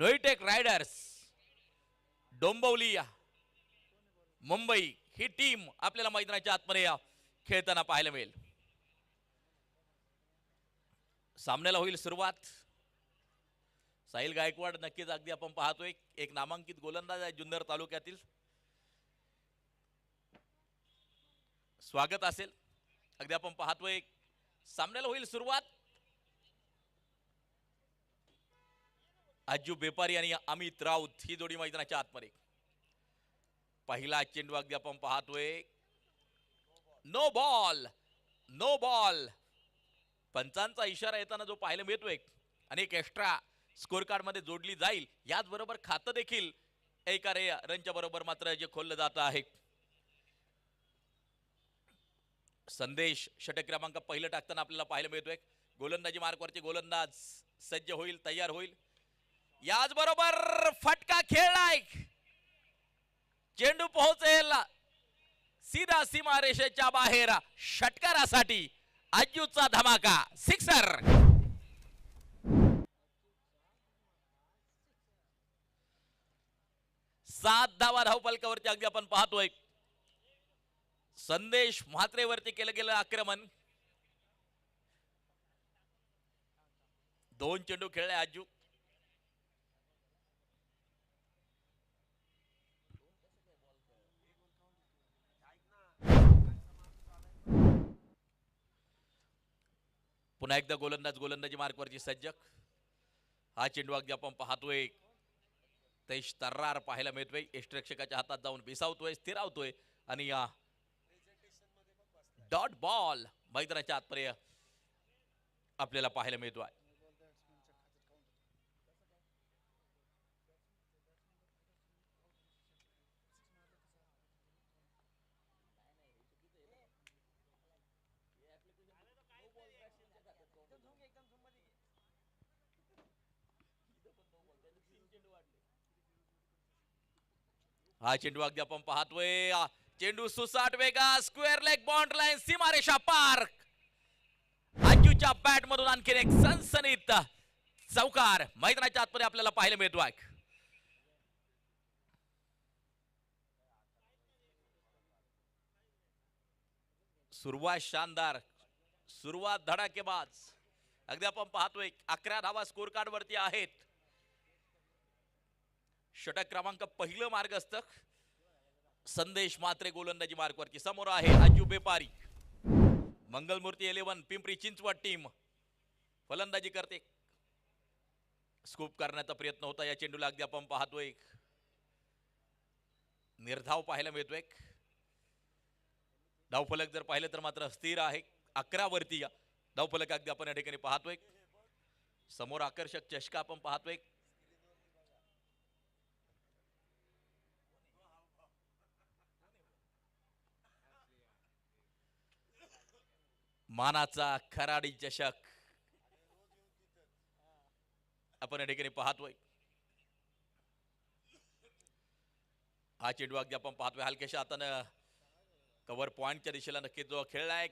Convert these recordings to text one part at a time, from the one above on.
नोईटेक riders Dombivli Mumbai ही team आपल्याला मैदानाच्या आतमध्ये खेळताना पाहायला मिळेल. सामन्याला होईल सुरुवात. साहिल गायकवाड नक्कीच अगदी आपण पाहतोय एक नामांकित गोलंदाज आहे जुन्नर तालुक्यातील. स्वागत असेल. अगदी आपण पाहतोय सामन्याला होईल सुरुवात. अज्जू बेपारी आणि अमित राऊत ही जोडी मैदानाच्या आतमध्ये. पहिला चेंडू अगदी आपण पाहतोय नो बॉल नो बॉल. पंचांचा इशारा येताना जो पाहायला मिळतोय आणि एक एक्स्ट्रा स्कोर कार्ड मध्ये जोडली जाईल. याच बरोबर खातं देखील एका रनच्या बरोबर मात्र जे खोललं जात आहे. संदेश षटक क्रमांक पहिलं टाकताना आपल्याला पाहायला मिळतोय. गोलंदाजी मार्कवरचे गोलंदाज सज्ज होईल तयार होईल. याच बरोबर फटका खेळलाय. चेंडू पोहोचेल सीधा सीमा रेषेच्या बाहेर. षटकारासाठी अज्जूचा धमाका सिक्सर. 7 धावा धावफलकावरती अगदी आपण पाहतोय. संदेश म्हात्रेवरती केलं गेलं आक्रमण. 2 चेंडू खेळले अज्जू. पुन्हा एकदा गोलंदाजी मार्कवरची सज्जक. हा चेंडू अगदी आपण पाहतोय तेज तर्रार पाहायला मिळतोय. यष्टरक्षकाच्या हातात जाऊन बिसावतोय स्थिरावतोय आणि या डॉट बॉल मैदानाच्या आतमध्ये आपल्याला पाहायला मिळतोय. हा चेंडू अगदी आपण पाहतोय. चेंडू सुसाट वेगा स्क्वेअर लेग बॉन्ड लाईन सीमारेषा पार. अज्जूच्या बॅट मधून आणखी एक सनसनीत चौकार मैदानाच्या आतमध्ये आपल्याला पाहायला मिळतोय. सुरुवात शानदार, सुरुवात धडाकेबाज. अगदी आपण पाहतोय 11 धावा स्कोर कार्ड वरती आहेत. षटक क्रमांक पहिलं मार्गस्थ संदेश म्हात्रे गोलंदाजी मार्कवरती. समोर आहे अज्जू बेपारी. मंगलमूर्ती 11 पिंपरी चिंचवड टीम फलंदाजी करते. स्कूप करण्याचा प्रयत्न होता या चेंडूला. अगदी आपण पाहतोय निर्धाव पाहायला मिळतोय. धावफलक जर पाहिलं तर मात्र स्थिर आहे. 11 वरती धावफलक अगदी आपण या ठिकाणी पाहतोय. समोर आकर्षक चषका आपण पाहतोय. मानाचा खराडी चषक आपण या ठिकाणी पाहतोय. हा चेंडू अगदी आपण पाहतोय हलक्याशा हातानं कव्हर पॉइंटच्या दिशेला नक्कीच जो खेळलाय.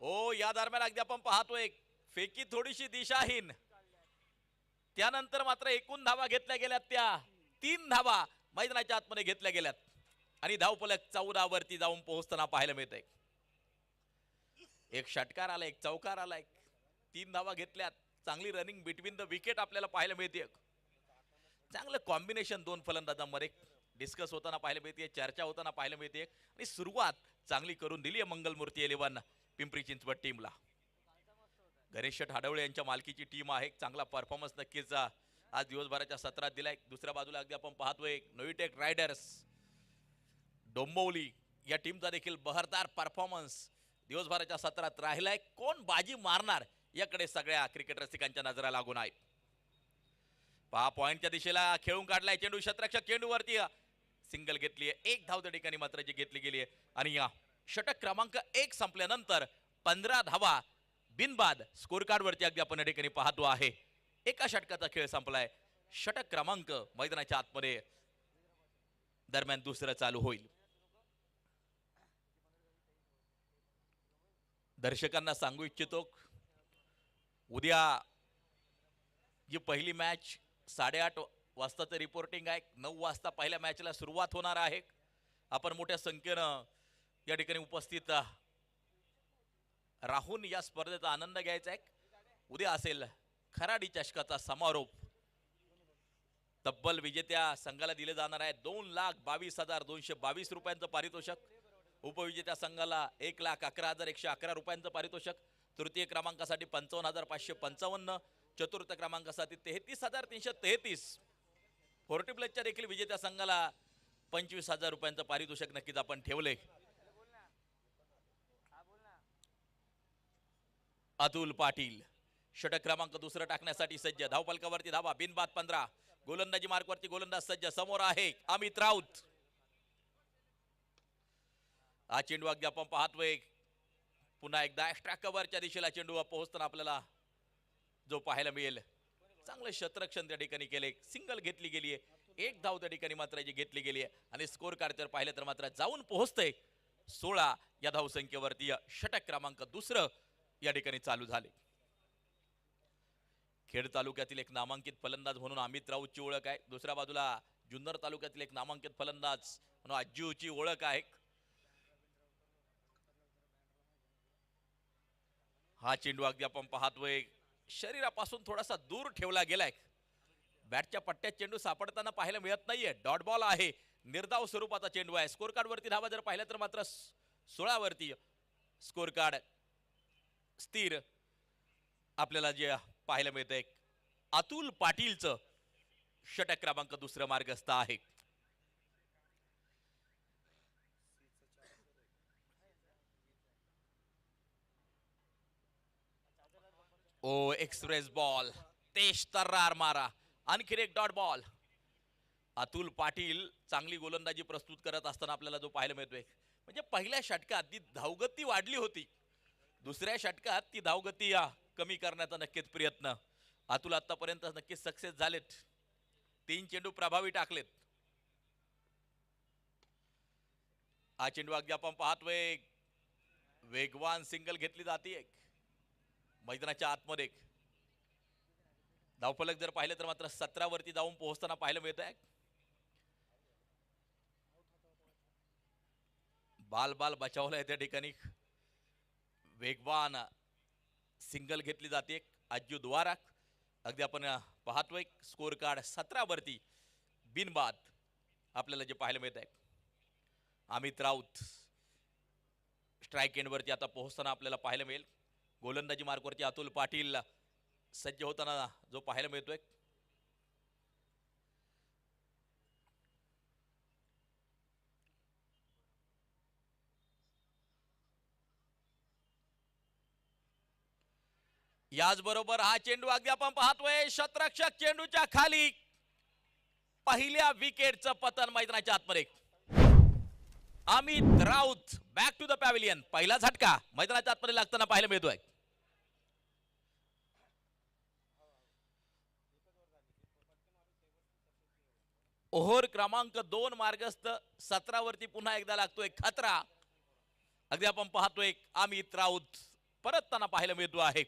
ओ या दरम्यान अगदी आपण पाहतोय फेकी थोडीशी दिशाहीन. त्यानंतर मात्र एकूण धावा घेतल्या गेल्यात त्या 3 धावा मैदानाच्या आतमध्ये घेतल्या गेल्यात आणि धावफलक 14 वरती जाऊन पोहोचताना पाहायला मिळतंय. एक षटकार आला, एक चौकार आला, 3 धावा घेतल्यात. चांगली रनिंग बिटवीन द विकेट आपल्याला पाहायला मिळते. चांगलं कॉम्बिनेशन 2 फलंदाजांमध्ये डिस्कस होताना पाहायला मिळते, चर्चा होताना पाहायला मिळते आणि सुरुवात चांगली करून दिली आहे मंगलमूर्ती 11 पिंपरी चिंचवड टीमला. गणेश हाडवळे यांच्या मालकीची टीम आहे. चांगला परफॉर्मन्स नक्कीच आज दिवसभराच्या सत्रात दिलाय. दुसऱ्या बाजूला अगदी आपण पाहतोय नोईटेक रायडर्स डोंबिवली या टीमचा देखील बहरदार परफॉर्मन्स दिवसभराच्या सत्रात राहिलाय. कोण बाजी मारणार याकडे सगळ्या क्रिकेट रसिकांच्या नजरा लागून आहेत. पहा पॉइंटच्या दिशेला खेळून काढलाय चेंडू. क्षेत्ररक्षक चेंडूवरती सिंगल घेतली आहे. 1 धाव त्या ठिकाणी मात्र जी घेतली गेली आहे आणि या षटक क्रमांक 1 संपल्यानंतर 15 धावा बिनबाद स्कोर कार्ड वरती अगदी आपण या ठिकाणी पाहतो आहे. एका षटकाचा खेळ संपलाय. षटक क्रमांक मैदानाच्या आतमध्ये दरम्यान दुसरं चालू होईल. दर्शकांना सांगू इच्छितो उद्या जी पहिली मॅच 8:30 वाजताचं रिपोर्टिंग आहे. 9 वाजता पहिल्या मॅचला सुरुवात होणार आहे. आपण मोठ्या संख्येनं या ठिकाणी उपस्थित राहून या स्पर्धेचा आनंद घ्यायचा आहे. उद्या असेल खराडी चषकाचा समारोप. तब्बल विजेत्या संघाला दिले जाणार आहे 2,22,222 रुपयांचं पारितोषिक. उपविजेत्या संघाला 1,11,111 रुपयांचं पारितोषिक. तृतीय क्रमांकासाठी 55,555. चतुर्थ क्रमांकासाठी 33,333. 40 प्लसच्या देखील विजेत्या संघाला 25,000 रुपयांचं पारितोषिक नक्कीच आपण ठेवले. अतुल पाटील षटक क्रमांक दुसरं टाकण्यासाठी सज्ज. धावफलकावरती धावा बिनबाद 15. गोलंदाजी मार्कवरती गोलंदाज सज्ज. समोर आहे अमित राऊत. हा चेंडू अगदी आपण पाहतोय. पुन्हा एकदा एक्स्ट्रा कव्हरच्या दिशेला चेंडू पोहोचताना आपल्याला जो पाहायला मिळेल. चांगलं क्षेत्ररक्षण त्या ठिकाणी केले. सिंगल घेतली गेली आहे. एक धाव त्या ठिकाणी मात्र जी घेतली गेली आहे आणि स्कोर कार्ड जर पाहिलं तर मात्र जाऊन पोहोचते 16 या धावसंख्येवरती. षटक क्रमांक दुसरं या ठिकाणी चालू झाले. खेड तालुक्यातील एक नामांकित फलंदाज म्हणून अमित राऊतची ओळख आहे. दुसऱ्या बाजूला जुन्नर तालुक्यातील एक नामांकित फलंदाज म्हणून अज्जूची ओळख आहे. हा चेंडू अगदी आपण पाहतोय शरीरापासून थोडासा दूर ठेवला गेलाय. बॅटच्या पट्ट्यात चेंडू सापडताना पाहायला मिळत नाहीये. डॉट बॉल आहे. निर्धाव स्वरूपाचा चेंडू आहे. स्कोर कार्ड वरती धावा जर पाहिलं तर मात्र 16 वरती स्कोर कार्ड स्थिर आपल्याला जे पाहायला मिळतंय. अतुल पाटीलचं षटक क्रमांक दुसरं मार्गस्थ आहे. ओ एक्सप्रेस बॉल. तेज तर्रार मारा. आणखी एक डॉट बॉल. अतुल पाटील चांगली गोलंदाजी प्रस्तुत करत असताना आपल्याला जो पाहायला मिळतोय म्हणजे पहिल्या षटकात ती धावगती वाढली होती. दुसऱ्या षटकात ती धावगती कमी करण्याचा नक्कीच प्रयत्न अतुल आतापर्यंत नक्कीच सक्सेस झालेत. 3 चेंडू प्रभावी टाकलेत. हा चेंडू अगदी आपण पाहतोय वेगवान सिंगल घेतली जाते मैदानाच्या आतमध्ये. धावफलक जर पाहिलं तर मात्र 17 वरती जाऊन पोहोचताना पाहायला मिळत आहे. बाल बाल बचावलाय त्या ठिकाणी. वेगवान सिंगल घेतली जाते अज्जू द्वारा. अगदी आपण पाहतोय स्कोर कार्ड 17 वरती बिनबाद आपल्याला जे पाहायला मिळत आहे. अमित राऊत स्ट्राईक एंड वरती आता पोहोचताना आपल्याला पाहायला मिळेल. गोलंदाजी मार्कवरती अतुल पाटील सज्ज होताना जो पाहायला मिळतोय. याचबरोबर हा चेंडू अगदी आपण पाहतोय शतरक्षक चेंडूच्या खाली. पहिल्या विकेटचं पतन मैदानाच्या आतमध्ये. Amit Raut back to the pavilion. पहिला झटका मैदानाच्या आतमध्ये लागताना पाहायला मिळतोय. ओव्हर क्रमांक 2 मार्गस्थ 17 वरती पुन्हा एकदा लागतोय खतरा. अगदी आपण पाहतोय अमित राऊत परतताना पाहायला मिळतो आहे.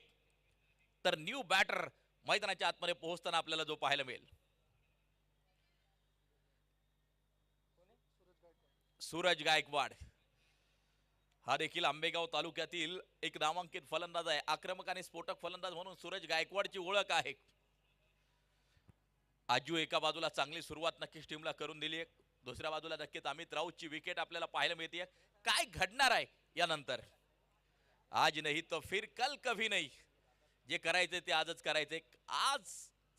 तर न्यू बॅटर मैदानाच्या आतमध्ये पोहोचताना आपल्याला जो पाहायला मिळेल सूरज गायकवाड. हा देखील आंबेगाव तालुक्यातील एक नामांकित फलंदाज आहे. आक्रमक आणि स्फोटक फलंदाज म्हणून सूरज गायकवाडची ओळख आहे. आजू एका बाजूला चांगली सुरुवात नक्कीच टीमला करून दिली आहे. दुसऱ्या बाजूला नक्कीच अमित राऊतची विकेट आपल्याला पाहायला मिळते. काय घडणार आहे यानंतर. आज नाही तो फिर कल कभी नाही. जे करायचे ते आजच करायचे. आज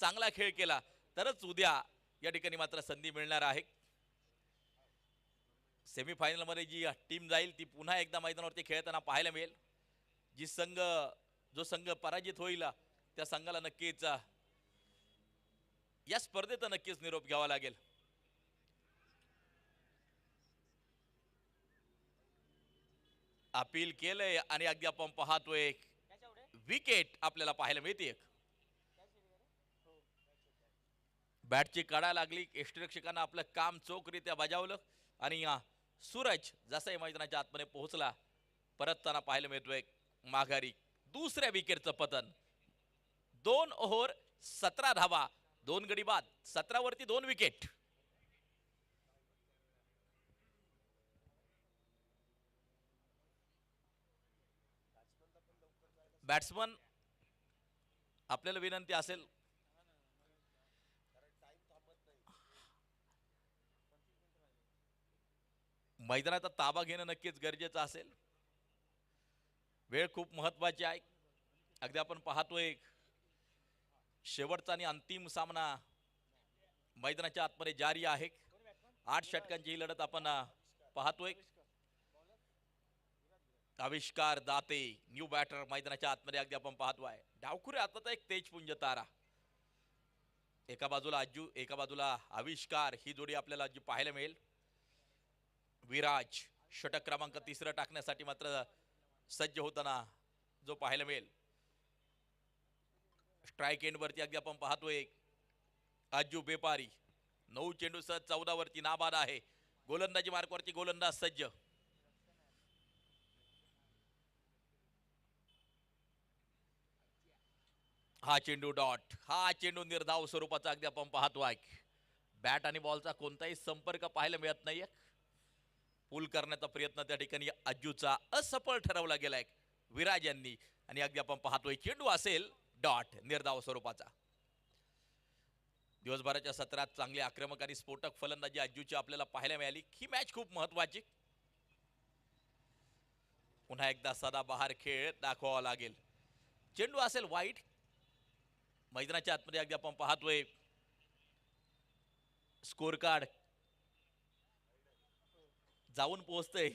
चांगला खेळ केला तरच उद्या या ठिकाणी मात्र संधी मिळणार आहे. सेमीफायनल मध्ये जी टीम जाईल ती पुन्हा एकदा मैदानावरती खेळताना पाहायला मिळेल. जो संघ पराजित होईल त्या संघाला नक्कीच या स्पर्धेत नक्कीच निरोप घ्यावा लागेल. अपील केलंय आणि अगदी आपण पाहतोय विकेट आपल्याला पाहायला मिळते. बॅटची काढा लागली. यष्टिरक्षकांना आपलं काम चोखरीत्या बजावलं आणि सूरज जसंही मैदानाच्या आतमध्ये पोहोचला परतताना पाहायला मिळतोय माघारी दुसऱ्या विकेटचं पतन. 2 ओव्हर 17 धावा 2 गडी बाद, 17 वरती 2 विकेट. बॅट्समन आपल्याला विनंती असेल मैदानाचा ताबा घेणं नक्कीच गरजेचं असेल. वेळ खूप महत्वाची आहे. अगदी आपण पाहतोय शेवटचा आणि अंतिम सामना मैदानाच्या आतमध्ये जारी आहे. 8 षटकांची ही लढत आपण पाहतोय. आविष्कार दाते न्यू बॅटर मैदानाच्या आतमध्ये अगदी आपण पाहतोय. डावखुरे आता एक तेजपुंज तारा, एका बाजूला अज्जू, एका बाजूला आविष्कार, ही जोडी आपल्याला जी पाहायला मिळेल. विराज षटक क्रमांक 3 टाकण्यासाठी मात्र सज्ज होताना जो पाहायला मिळेल. स्ट्राइक एंड वरती अगदी आपण पाहतोय अज्जू बेपारी 9 चेंडू सह 14 वरती नाबाद आहे. गोलंदाजी मार्कवरती गोलंदाज सज्ज. हा चेंडू डॉट, हा चेंडू निर्धाव स्वरूपाचा अगदी आपण पाहतोय. बॅट आणि बॉलचा कोणताही संपर्क पाहायला मिळत नाहीये. पूल करण्याचा प्रयत्न त्या ठिकाणी अज्जूचा असफल ठरवला गेलाय विराज यांनी, आणि अगदी आपण पाहतोय चेंडू असेल डॉट निर्धाव स्वरूपाचा. दिवसभराच्या सत्रात चांगली आक्रमक आणि स्फोटक फलंदाजी अज्जूची आपल्याला पाहायला मिळाली. ही मॅच खूप महत्वाची. पुन्हा एकदा सदाबहार खेळ दाखवावा लागेल. चेंडू असेल वाईट. मैदानाच्या आतमध्ये अगदी आपण पाहतोय स्कोर कार्ड जाऊन पोहोचतंय.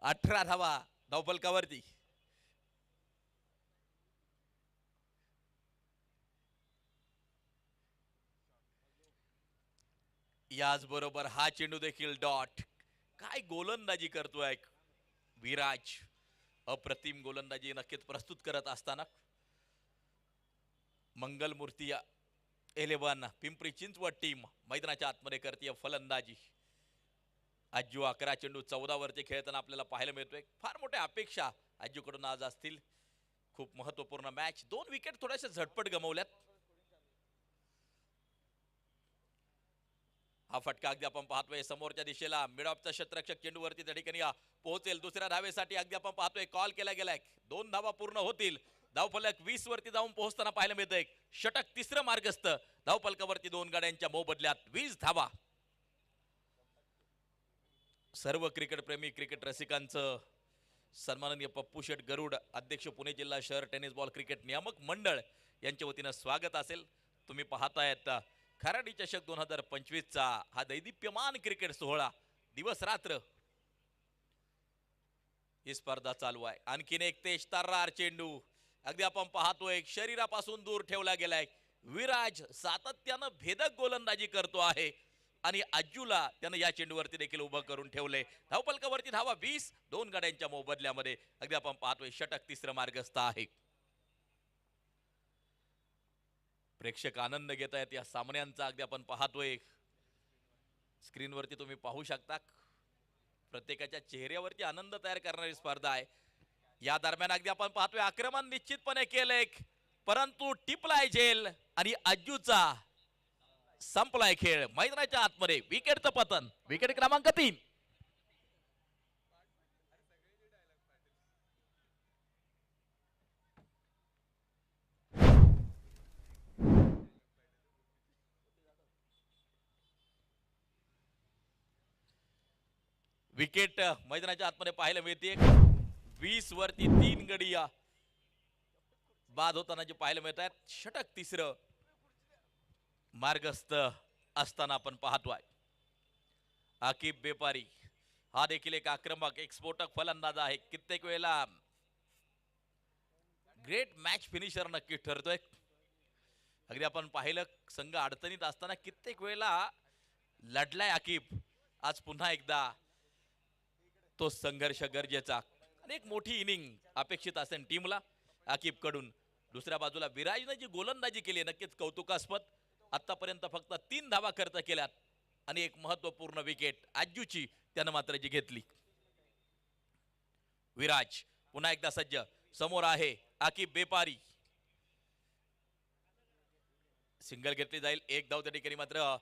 18 धावा धावफलकावरती. याचबरोबर हा चेंडू देखील डॉट. काय गोलंदाजी करतोय विराज. अप्रतिम गोलंदाजी नक्कीच प्रस्तुत करत असताना मंगलमूर्ती 11 पिंपरी चिंचवड टीम मैदानाच्या आतमध्ये करते फलंदाजी. अज्जू 11 चेंडू 14 वरती खेळताना आपल्याला पाहायला मिळतोय. फार मोठ्या अपेक्षा अज्जूकडून आज असतील. खूप महत्वपूर्ण मॅच. 2 विकेट थोड्याशा झटपट गमावल्यात. हा फटका अगदी आपण पाहतोय समोरच्या दिशेला मिड ऑफचा क्षेत्ररक्षक चेंडूवरती त्या ठिकाणी पोहोचेल. दुसऱ्या धावेसाठी अगदी आपण पाहतोय कॉल केला गेलाय. 2 धावा पूर्ण होतील. धावफलक 20 वरती जाऊन पोहोचताना पाहायला मिळतंय षटक 3रं मार्गस्थ. धावफलकावरती 2 गाड्यांच्या मोबदल्यात 20 धावा. सर्व क्रिकेट प्रेमी क्रिकेट रसिकांचं सन्माननीय पप्पू शेठ गरुड, अध्यक्ष पुणे जिल्हा शहर टेनिस बॉल क्रिकेट नियामक मंडळ यांच्या वतीनं स्वागत असेल. तुम्ही पाहतायत खराडी चषक 2025 चा हा दैदिप्यमान क्रिकेट सोहळा. दिवस रात्र ही स्पर्धा चालू आहे. आणखीन एक तेज तर्रार चेंडू अगदी आपण पाहतोय शरीरापासून दूर ठेवला गेलाय. विराज सातत्यानं भेदक गोलंदाजी करतो आहे आणि अज्जूला त्यानं या चेंडूवरती देखील उभं करून ठेवले. धावफलकावरती धावा 20. 2 गाड्यांच्या मोबदल्यामध्ये अगदी आपण पाहतोय षटक 3रं मार्गस्थ आहे. प्रेक्षक आनंद घेत आहेत या सामन्यांचा. अगदी आपण पाहतोय स्क्रीनवरती तुम्ही पाहू शकता प्रत्येकाच्या चेहऱ्यावरती आनंद तयार करणारी स्पर्धा आहे. या दरम्यान अगदी आपण पाहतोय आक्रमण निश्चितपणे केलंय, परंतु टिपलाय झेल आणि अज्जूचा संपलाय खेळ. मैदानाच्या आतमध्ये विकेटचं पतन. विकेट क्रमांक 3. विकेट मैदानाच्या आतमध्ये पाहायला मिळते. 20 वरती 3 गडी बाद होताना जे पाहायला मिळत आहेत. षटक 3रं मार्गस्थ असताना आपण पाहतोय आकिब बेपारी. हा देखील एक आक्रमक एक स्फोटक फलंदाज आहे. कित्येक वेळेला ग्रेट मॅच फिनिशर नक्की ठरतोय. अगदी आपण पाहिलं संघ अडचणीत असताना कित्येक वेळेला लढलाय आकिब. आज पुन्हा एकदा तो संघर्ष गरजेचा आणि एक मोठी इनिंग अपेक्षित असेल टीमला आकिब कडून. दुसऱ्या बाजूला विराजने जी गोलंदाजी केली नक्कीच कौतुकास्पद. आतापर्यंत फक्त 3 धावा खर्च केल्यात आणि एक महत्वपूर्ण विकेट अज्जूची त्यानं मात्र जी घेतली. विराज पुन्हा एकदा सज्ज. समोर आहे आकिब बेपारी. सिंगल घेतली जाईल, एक धाव त्या ठिकाणी मात्र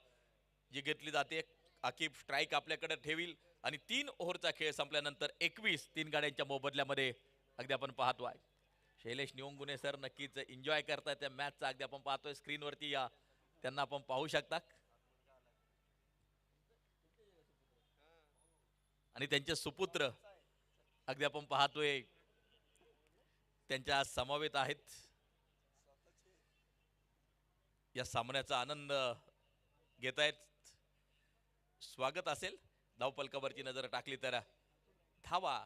जी घेतली जाते. आकिब स्ट्राईक आपल्याकडे ठेवील आणि 3 ओव्हरचा खेळ संपल्यानंतर 21 3 गाड्यांच्या मोबदल्यामध्ये अगदी आपण पाहतो आहे. शैलेश निवंगुने सर नक्कीच एन्जॉय करतायत त्या मॅचचा. अगदी आपण पाहतोय स्क्रीनवरती या त्यांना आपण पाहू शकता आणि त्यांचे सुपुत्र अगदी आपण पाहतोय त्यांच्या समवेत आहेत. या सामन्याचा आनंद घेत आहेत. स्वागत असेल. धावपलकावरची नजर टाकली तर धावा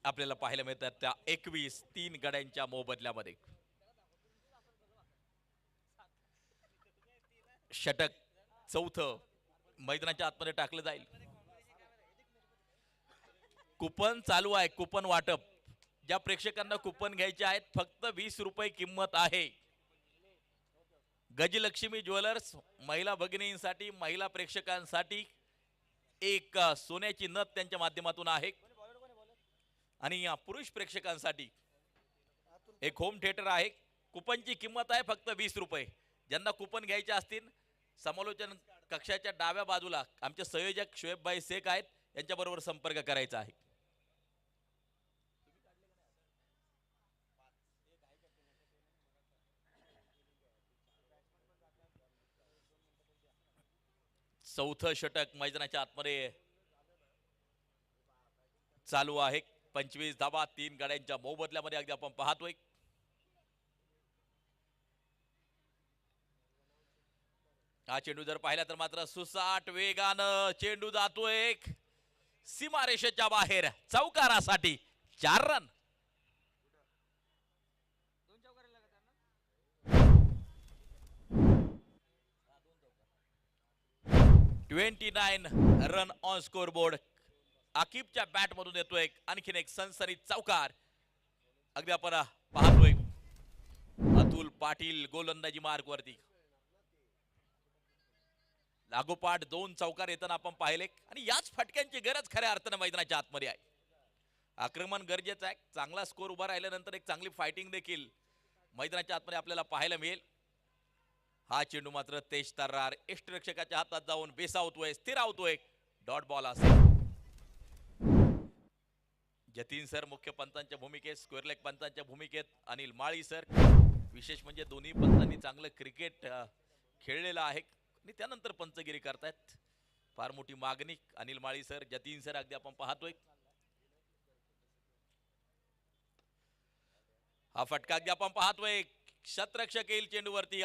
आपल्याला पाहायला मिळतात त्या 21 3 गड्यांच्या मोबदल्यामध्ये. षटक चौथं मैदानाच्या आतमध्ये टाकलं जाईल. कुपन चालू आहे, कुपन वाटप. ज्या प्रेक्षकांना कुपन घ्यायचे आहेत फक्त 20 रुपये किंमत आहे. गजलक्ष्मी ज्वेलर्स महिला भगिनींसाठी, महिला प्रेक्षकांसाठी एक सोन्याची नथ त्यांच्या माध्यमातून आहे आणि या पुरुष प्रेक्षकांसाठी एक होम थिएटर आहे. कुपनची किंमत आहे फक्त 20 रुपये. ज्यांना कुपन घ्यायचे असतील समालोचन कक्षाच्या डाव्या बाजूला आमचे संयोजक शोएबभाई शेख आहेत, यांच्याबरोबर संपर्क करायचा आहे. चौथं षटक मैदानाच्या आतमध्ये चालू आहे. 25 धावा 3 गाड्यांच्या मोबदल्यामध्ये अगदी आपण पाहतोय. हा चेंडू जर पाहिला तर मात्र सुसाट वेगानं चेंडू जातोय सीमारेषेच्या बाहेर. चौकारासाठी 4 run. 29 run on score board. आकिबच्या बॅट मधून येतोय आणखीन एक सनसनीत चौकार. अगदी आपण पाहतोय अतुल पाटील गोलंदाजी मार्ग वरती. लागोपाठ 2 चौकार येताना आपण पाहिले आणि याच फटक्यांची गरज खऱ्या अर्थाने मैदानाच्या आतमध्ये आहे. आक्रमण गरजेचं आहे. चांगला स्कोर उभा राहिल्यानंतर एक चांगली फायटिंग देखील मैदानाच्या आतमध्ये आपल्याला पाहायला मिळेल. हा चेंडू मात्र तेज तर्रार यष्टिरक्षकाच्या हातात जाऊन बेसावतोय, स्थिरावतोय. डॉट बॉल असेल. जतीन सर मुख्य पंचांच्या भूमिकेत, स्क्वेअर लेग पंचांच्या भूमिकेत अनिल माळी सर. विशेष म्हणजे दोन्ही पंचांनी चांगलं क्रिकेट खेळलेलं आहे आणि त्यानंतर पंचगिरी करतायत. फार मोठी मागणी. अनिल माळी सर, जतीन सर अगदी आपण पाहतोय. हा फटका अगदी आपण पाहतोय. शतरक्षक येईल चेंडूवरती.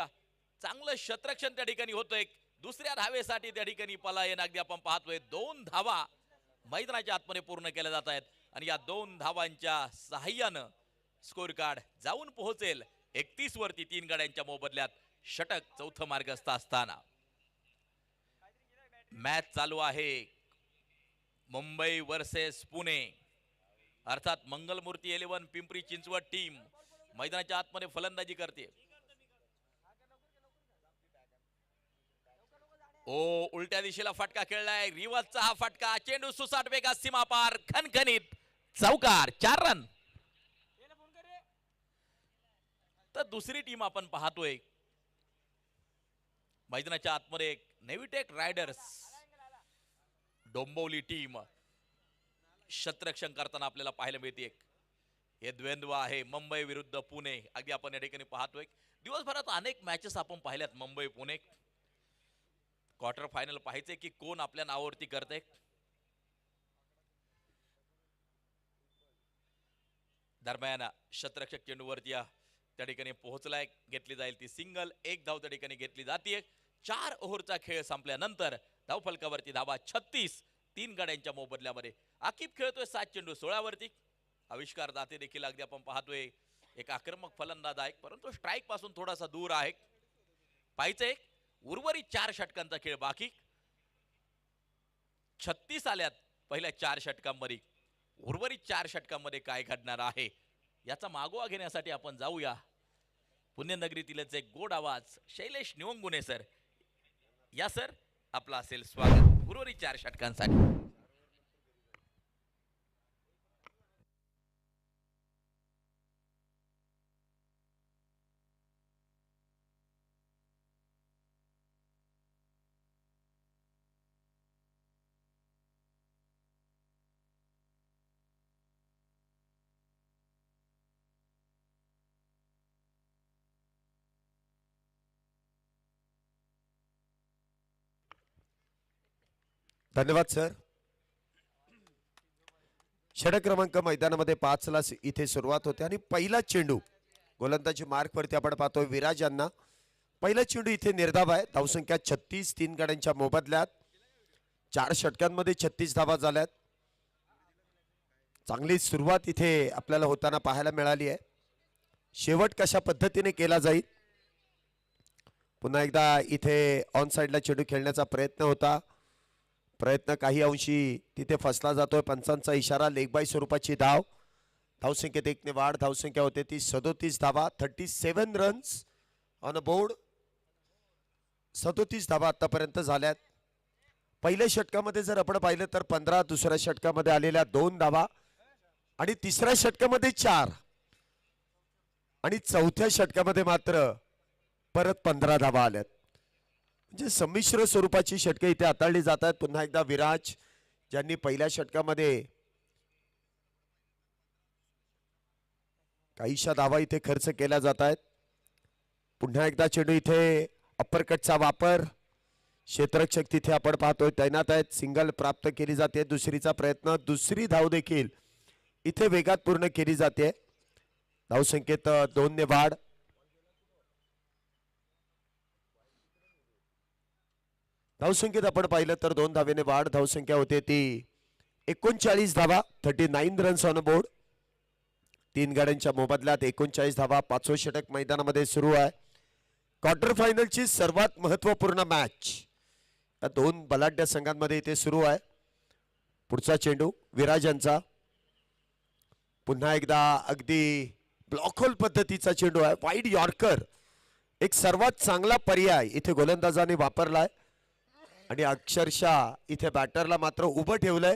चांगलं शतरक्षण त्या ठिकाणी होतंय. दुसऱ्या धावेसाठी त्या ठिकाणी पलायन अगदी आपण पाहतोय. 2 धावा मैदानाच्या आतमध्ये पूर्ण केल्या जात आहेत आणि या 2 धावांच्या सहाय्यानं स्कोर कार्ड जाऊन पोहोचेल 31 वरती 3 गाड्यांच्या मोबदल्यात. षटक चौथं मार्गस्थ असताना मॅच चालू आहे. मुंबई वर्सेस पुणे, अर्थात मंगलमूर्ती 11 पिंपरी चिंचवड टीम मैदानाच्या आतमध्ये फलंदाजी करते. उलट्या दिशेला फटका खेळलाय. रिवर्सचा हा फटका. चेंडू सुसाट वेगात सीमा पार, खणखणीत चौकार. 4 रन. तर दुसरी टीम आपण पाहतोय मैदानाच्या आतमध्ये नेव्हिटेक रायडर्स डोंबिवली टीम शतरक्षण करताना आपल्याला पाहायला मिळते. हे द्वंद्व आहे मुंबई विरुद्ध पुणे. अगदी आपण या ठिकाणी पाहतोय. दिवसभरात अनेक मॅचेस आपण पाहिल्यात मुंबई पुणे. क्वार्टर फायनल पाहायचे की कोण आपल्या नावावरती करते. दरम्यान शतरक्षक चेंडूवरती त्या ठिकाणी पोहोचलाय. घेतली जाईल ती सिंगल. 1 धाव त्या ठिकाणी घेतली जाते. 4 ओव्हरचा खेळ संपल्यानंतर धावफलकावरती धावा 36 3 गाड्यांच्या मोबदल्यामध्ये. आकिब खेळतोय 7 चेंडू 16 वरती. आविष्कार दाते देखील अगदी आपण पाहतोय एक आक्रमक फलंदाज आहे, परंतु स्ट्राईक पासून थोडासा दूर आहे. पाहिजे उर्वरित 4 षटकांचा खेळ बाकी. 36 आल्यात पहिल्या 4 षटकांमध्ये. उर्वरित 4 षटकांमध्ये काय घडणार आहे याचा मागोवा घेण्यासाठी आपण जाऊया. पुण्यनगरीतीलच एक गोड आवाज शैलेश निवंगुने सर. या सर, आपला असेल स्वागत. उर्वरित 4 षटकांसाठी. धन्यवाद सर. षटक क्रमांक मैदानामध्ये 5 ला इथे सुरुवात होते आणि पहिला चेंडू गोलंदाजी मार्क वरती आपण पाहतोय विराज यांना. पहिला चेंडू इथे निर्धाव आहे. धावसंख्या 36, 3 गाड्यांच्या मोबदल्यात 4 षटकांमध्ये 36 धावा झाल्यात. चांगली सुरुवात इथे आपल्याला होताना पाहायला मिळाली आहे. शेवट कशा पद्धतीने केला जाईल. पुन्हा एकदा इथे ऑन साइडला चेंडू खेळण्याचा प्रयत्न होता. प्रयत्न काही अंशी तिथे फसला जातोय. पंचांचा इशारा. लेग बाय स्वरूपाची धाव. धावसंख्येत 1 ने वाढ. धावसंख्या होते ती 37 धावा. 37 रन्स ऑन अ बोर्ड. 37 धावा आतापर्यंत झाल्यात. पहिल्या षटकामध्ये जर आपण पाहिलं तर 15, दुसऱ्या षटकामध्ये आलेल्या 2 धावा आणि तिसऱ्या षटकामध्ये 4 आणि चौथ्या षटकामध्ये मात्र परत 15 धावा आल्यात. म्हणजे संमिश्र स्वरूपाची षटके इथे हाताळली जात आहेत. पुन्हा एकदा विराज ज्यांनी पहिल्या षटकामध्ये काहीशा धावा इथे खर्च केल्या जात आहेत. पुन्हा एकदा चेंडू इथे अप्परकटचा वापर. क्षेत्ररक्षक तिथे आपण पाहतोय तैनात आहेत. सिंगल प्राप्त केली जाते. दुसरीचा प्रयत्न. दुसरी धाव देखील इथे वेगात पूर्ण केली जाते. धावसंख्येत 2 ने वाढ. धावसंख्येत आपण पाहिलं तर 2 धावेने वाढ. धावसंख्या होते ती 39 धावा. 39 रन्स ऑन बोर्ड. 3 गाड्यांच्या मोबदल्यात 39 धावा. 5वं षटक मैदानामध्ये सुरू आहे. क्वार्टर फायनलची सर्वात महत्वपूर्ण मॅच या 2 बलाढ्य संघांमध्ये इथे सुरू आहे. पुढचा चेंडू विराज यांचा. पुन्हा एकदा अगदी ब्लॉक होल पद्धतीचा चेंडू आहे. वाईड यॉर्कर एक सर्वात चांगला पर्याय इथे गोलंदाजाने वापरलाय आणि अक्षरशः इथे बॅटरला मात्र उभं ठेवलंय.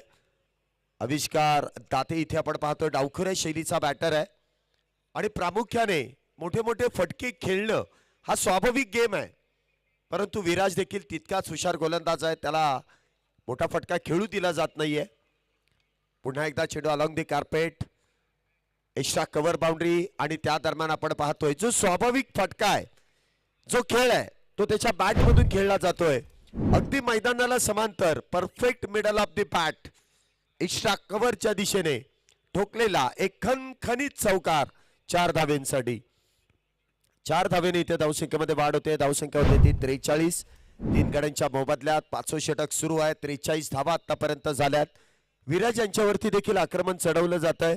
आविष्कार दाते इथे आपण पाहतोय डावखुऱ्या शैलीचा बॅटर आहे आणि प्रामुख्याने मोठे मोठे फटके खेळणं हा स्वाभाविक गेम आहे. परंतु विराज देखील तितकाच हुशार गोलंदाज आहे. त्याला मोठा फटका खेळू दिला जात नाहीये. पुन्हा एकदा चेंडू along the carpet. Extra cover boundary आणि त्या दरम्यान आपण पाहतोय जो स्वाभाविक फटका आहे, जो खेळ आहे तो त्याच्या बॅट मधून खेळला जातोय. अगदी मैदानाला समांतर perfect middle of the bat extra कव्हरच्या दिशेने ठोकलेला एक खणखणीत चौकार 4 धावेंसाठी. 4 धावेने इथे धावसंख्येमध्ये वाढ होते. धावसंख्या होते ती 43. 3 गाड्यांच्या मोबदल्यात 5वं षटक सुरू आहे. 43 धावा आतापर्यंत झाल्यात. विराज यांच्यावरती देखील आक्रमण चढवलं जात आहे.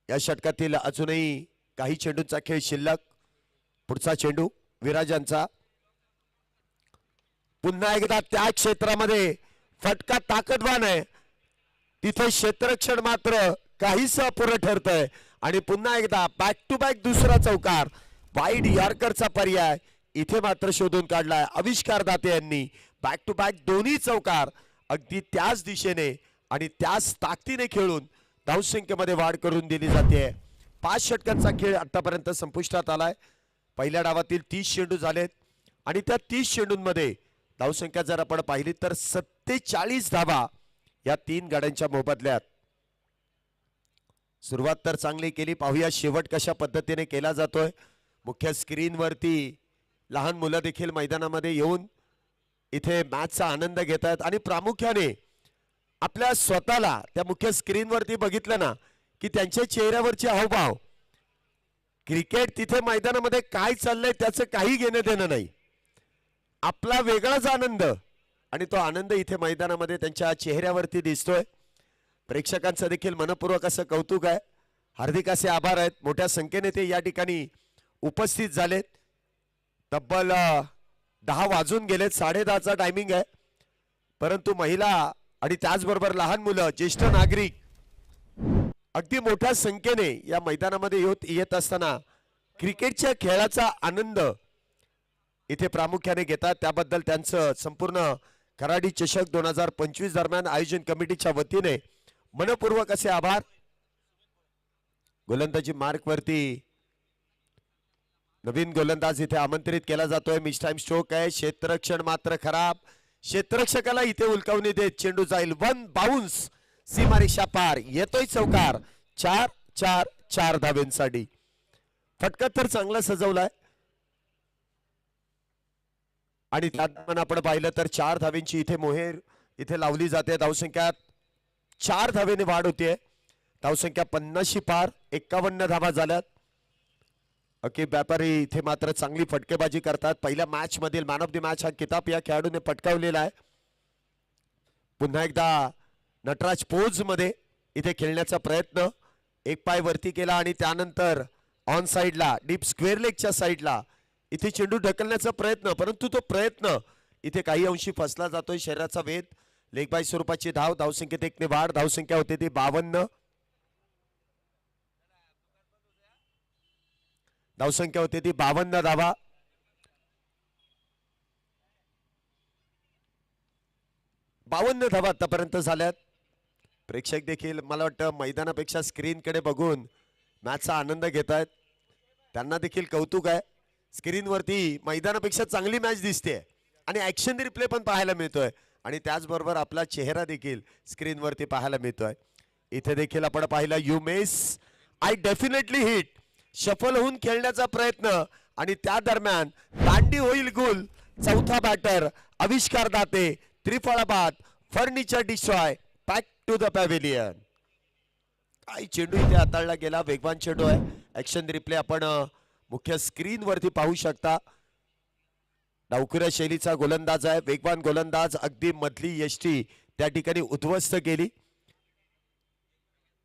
या षटकातील अजूनही काही चेंडूंचा खेळ शिल्लक. पुढचा चेंडू विराज यांचा. पुन्हा एकदा त्या क्षेत्रामध्ये फटका ताकदवान आहे. तिथे क्षेत्ररक्षण मात्र काहीच अपुरं ठरतंय आणि पुन्हा एकदा बॅक टू बॅक दुसरा चौकार. वाईड यॉर्करचा पर्याय इथे मात्र शोधून काढलाय आविष्कार दाते यांनी. बॅक टू बॅक दोन्ही चौकार अगदी त्याच दिशेने आणि त्याच ताकदीने खेळून धावसंख्येमध्ये वाढ करून दिली जाते. 5 षटकांचा खेळ आतापर्यंत संपुष्टात आलाय. पहिल्या डावातील 30 चेंडू झालेत आणि त्या 30 चेंडूंमध्ये धावसंख्या जर आपण पाहिली तर 47 धावा या 3 गाड्यांच्या मोबदल्यात. सुरुवात तर चांगली केली. पाहूया शेवट कशा पद्धतीने केला जातोय. मुख्य स्क्रीनवरती लहान मुलं देखील मैदानामध्ये येऊन इथे मॅचचा आनंद घेत आहेत आणि प्रामुख्याने आपल्या स्वतःला त्या मुख्य स्क्रीनवरती बघितलं ना की त्यांच्या चेहऱ्यावरचे हावभाव. क्रिकेट तिथे मैदानामध्ये काय चाललंय त्याचं काही घेणं देणं नाही. आपला वेगळाच आनंद आणि तो आनंद इथे मैदानामध्ये त्यांच्या चेहऱ्यावरती दिसतोय. प्रेक्षकांचं देखील मनपूर्वक असं कौतुक आहे. हार्दिक असे आभार आहेत. मोठ्या संख्येने ते या ठिकाणी उपस्थित झालेत. तब्बल 10 वाजून गेलेत. 10:30चा टायमिंग आहे. परंतु महिला आणि त्याचबरोबर लहान मुलं, ज्येष्ठ नागरिक अगदी मोठ्या संख्येने या मैदानामध्ये येत असताना क्रिकेटच्या खेळाचा आनंद इथे प्रामुख्याने घेतात. त्याबद्दल त्यांचं संपूर्ण खराडी चषक 2025 दरम्यान आयोजन कमिटीच्या वतीने मनपूर्वक असे आभार. गोलंदाजी मार्क वरती नवीन गोलंदाज इथे आमंत्रित केला जातोय. मिस टाइम स्ट्रोक आहे. क्षेत्ररक्षण मात्र खराब. क्षेत्ररक्षकाला इथे उलकावणी देत चेंडू जाईल. 1 बाउन्स सीमारेषा पार. येतोय चौकार. 4 धावेंसाठी. फटका तर चांगला सजवलाय आणि त्यात आपण पाहिलं तर 4 धावेंची इथे मोहेर इथे लावली जाते. धावसंख्यात 4 धावेने वाढ होतीये. धावसंख्या 50 पार. 51 धावा झाल्यात. अकीब व्यापारी इथे मात्र चांगली फटकेबाजी करतात. पहिल्या मॅच मधील मॅन ऑफ द मॅच हा किताब या खेळाडूने पटकावलेला आहे. पुन्हा एकदा नटराज पोज मध्ये इथे खेळण्याचा प्रयत्न. एक पाय वरती केला आणि त्यानंतर ऑन साइडला डीप स्क्वेअर लेगच्या साइडला इथे चेंडू ढकलण्याचा प्रयत्न, परंतु तो प्रयत्न इथे काही अंशी फसला जातोय. शरीराचा वेध. लेग बाय स्वरूपाची धाव. धावसंख्येत 1 ने वाढ. धावसंख्या होते ती 52. धावसंख्या होते ती 52 धावा. आतापर्यंत झाल्यात. प्रेक्षक देखील मला वाटतं मैदानापेक्षा स्क्रीनकडे बघून मॅचचा आनंद घेत आहेत. त्यांना देखील कौतुक आहे. स्क्रीनवरती मैदानापेक्षा चांगली मॅच दिसते आणि ऍक्शन रिप्ले पण पाहायला मिळतोय आणि त्याचबरोबर आपला चेहरा देखील स्क्रीनवरती पाहायला मिळतोय. इथे देखील आपण पाहिलं you mess I definitely hit. Shuffle होऊन खेळण्याचा प्रयत्न आणि त्या दरम्यान दांडी होईल गुल. चौथा बॅटर आविष्कार दाते. त्रिफळा बाद. Furniture destroy. Back to the pavilion. काही चेंडू इथे हाताळला गेला. वेगवान चेंडू आहे. ऍक्शन रिप्ले आपण मुख्य स्क्रीन वरती पाहू शकता. डावखुऱ्या शैलीचा गोलंदाज आहे. वेगवान गोलंदाज. अगदी मधली यष्टी त्या ठिकाणी उद्ध्वस्त केली.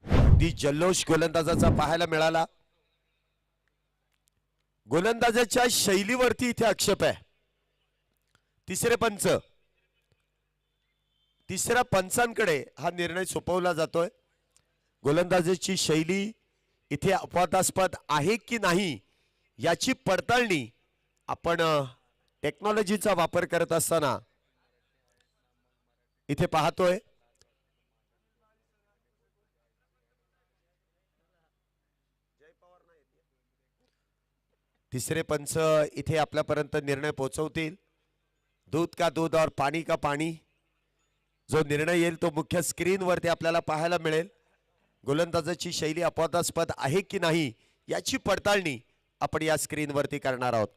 अगदी जल्लोष गोलंदाजाचा पाहायला मिळाला. गोलंदाजाच्या शैलीवरती इथे आक्षेप आहे. तिसऱ्या पंचांकडे हा निर्णय सोपवला जातोय. गोलंदाजाची शैली इथे अपवादास्पद आहे की नाही याची पडताळणी आपण टेक्नॉलॉजीचा वापर करत असताना इथे पाहतोय. तिसरे पंच इथे आपल्यापर्यंत निर्णय पोहोचवतील. दूध का दूध और पाणी का पाणी. जो निर्णय येईल तो मुख्य स्क्रीन वरती आपल्याला पाहायला मिळेल. गोलंदाजाची शैली अपवादास्पद आहे की नाही याची पडताळणी आपण या स्क्रीन वरती करणार आहोत.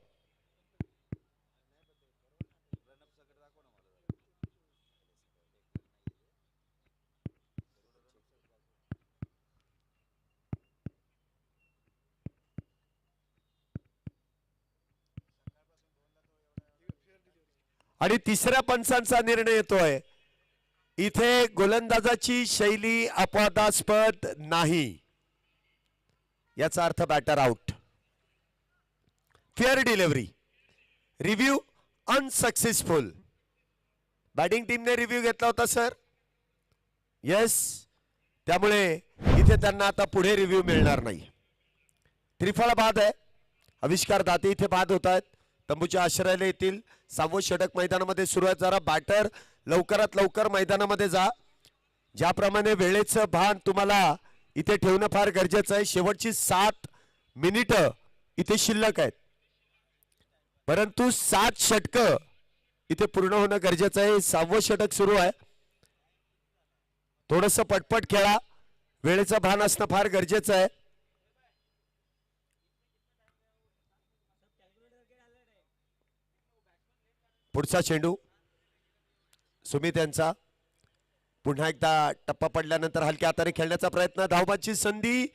आणि तिसऱ्या पंचांचा निर्णय येतोय. इथे गोलंदाजाची शैली अपवादास्पद नाही याचा अर्थ batter out. Fair delivery. Review unsuccessful. Batting टीमने रिव्ह्यू घेतला होता सर. येस. त्यामुळे इथे त्यांना आता पुढे रिव्ह्यू मिळणार नाही. त्रिफळा बाद आहे. आविष्कार दाते इथे बाद होत आहेत. तंबूच्या आश्रयाला येतील. 6वं षटक मैदानामध्ये सुरू आहे. जरा बॅटर लवकरात लवकर मैदानामध्ये जा. ज्याप्रमाणे वेळेचं भान तुम्हाला इथे ठेवणं फार गरजेचं आहे. शेवटची 7 मिनिटं इथे शिल्लक आहेत, परंतु 7 षटकं इथे पूर्ण होणं गरजेचं आहे. 6वं षटक सुरू आहे. थोडंसं पटपट खेळा. वेळेचं भान असणं फार गरजेचं आहे. पुढचा चेंडू सुमित यांचा. पुन्हा एकदा टप्पा पडल्यानंतर हलक्या हाताने खेळण्याचा प्रयत्न. धावबाची संधी,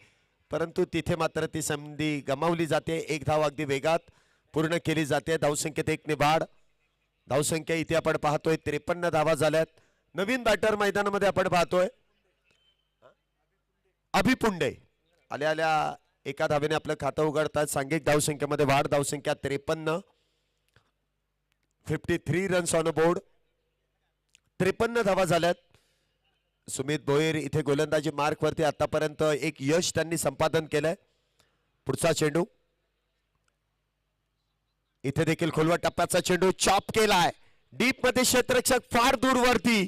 परंतु तिथे मात्र ती संधी गमावली जाते. 1 धाव अगदी वेगात पूर्ण केली जाते. धावसंख्येत 1 ने वाढ. धावसंख्या इथे आपण पाहतोय 53 धावा झाल्यात. नवीन बॅटर मैदानामध्ये आपण पाहतोय अभिपुंडे. आल्या आल्या 1 धावेने आपलं खातं उघडतात. सांघिक धावसंख्येमध्ये वाढ. धावसंख्या 53. 53 रन्स ऑन बोर्ड. 53 धावा झाल्यात. सुमित भोईर इथे गोलंदाजी मार्क वरती आतापर्यंत एक यश त्यांनी संपादन केलंय. पुढचा चेंडू इथे देखील खोलवा टप्प्याचा चेंडू चॉप केलाय. डीप मध्ये क्षेत्ररक्षक फार दूरवरती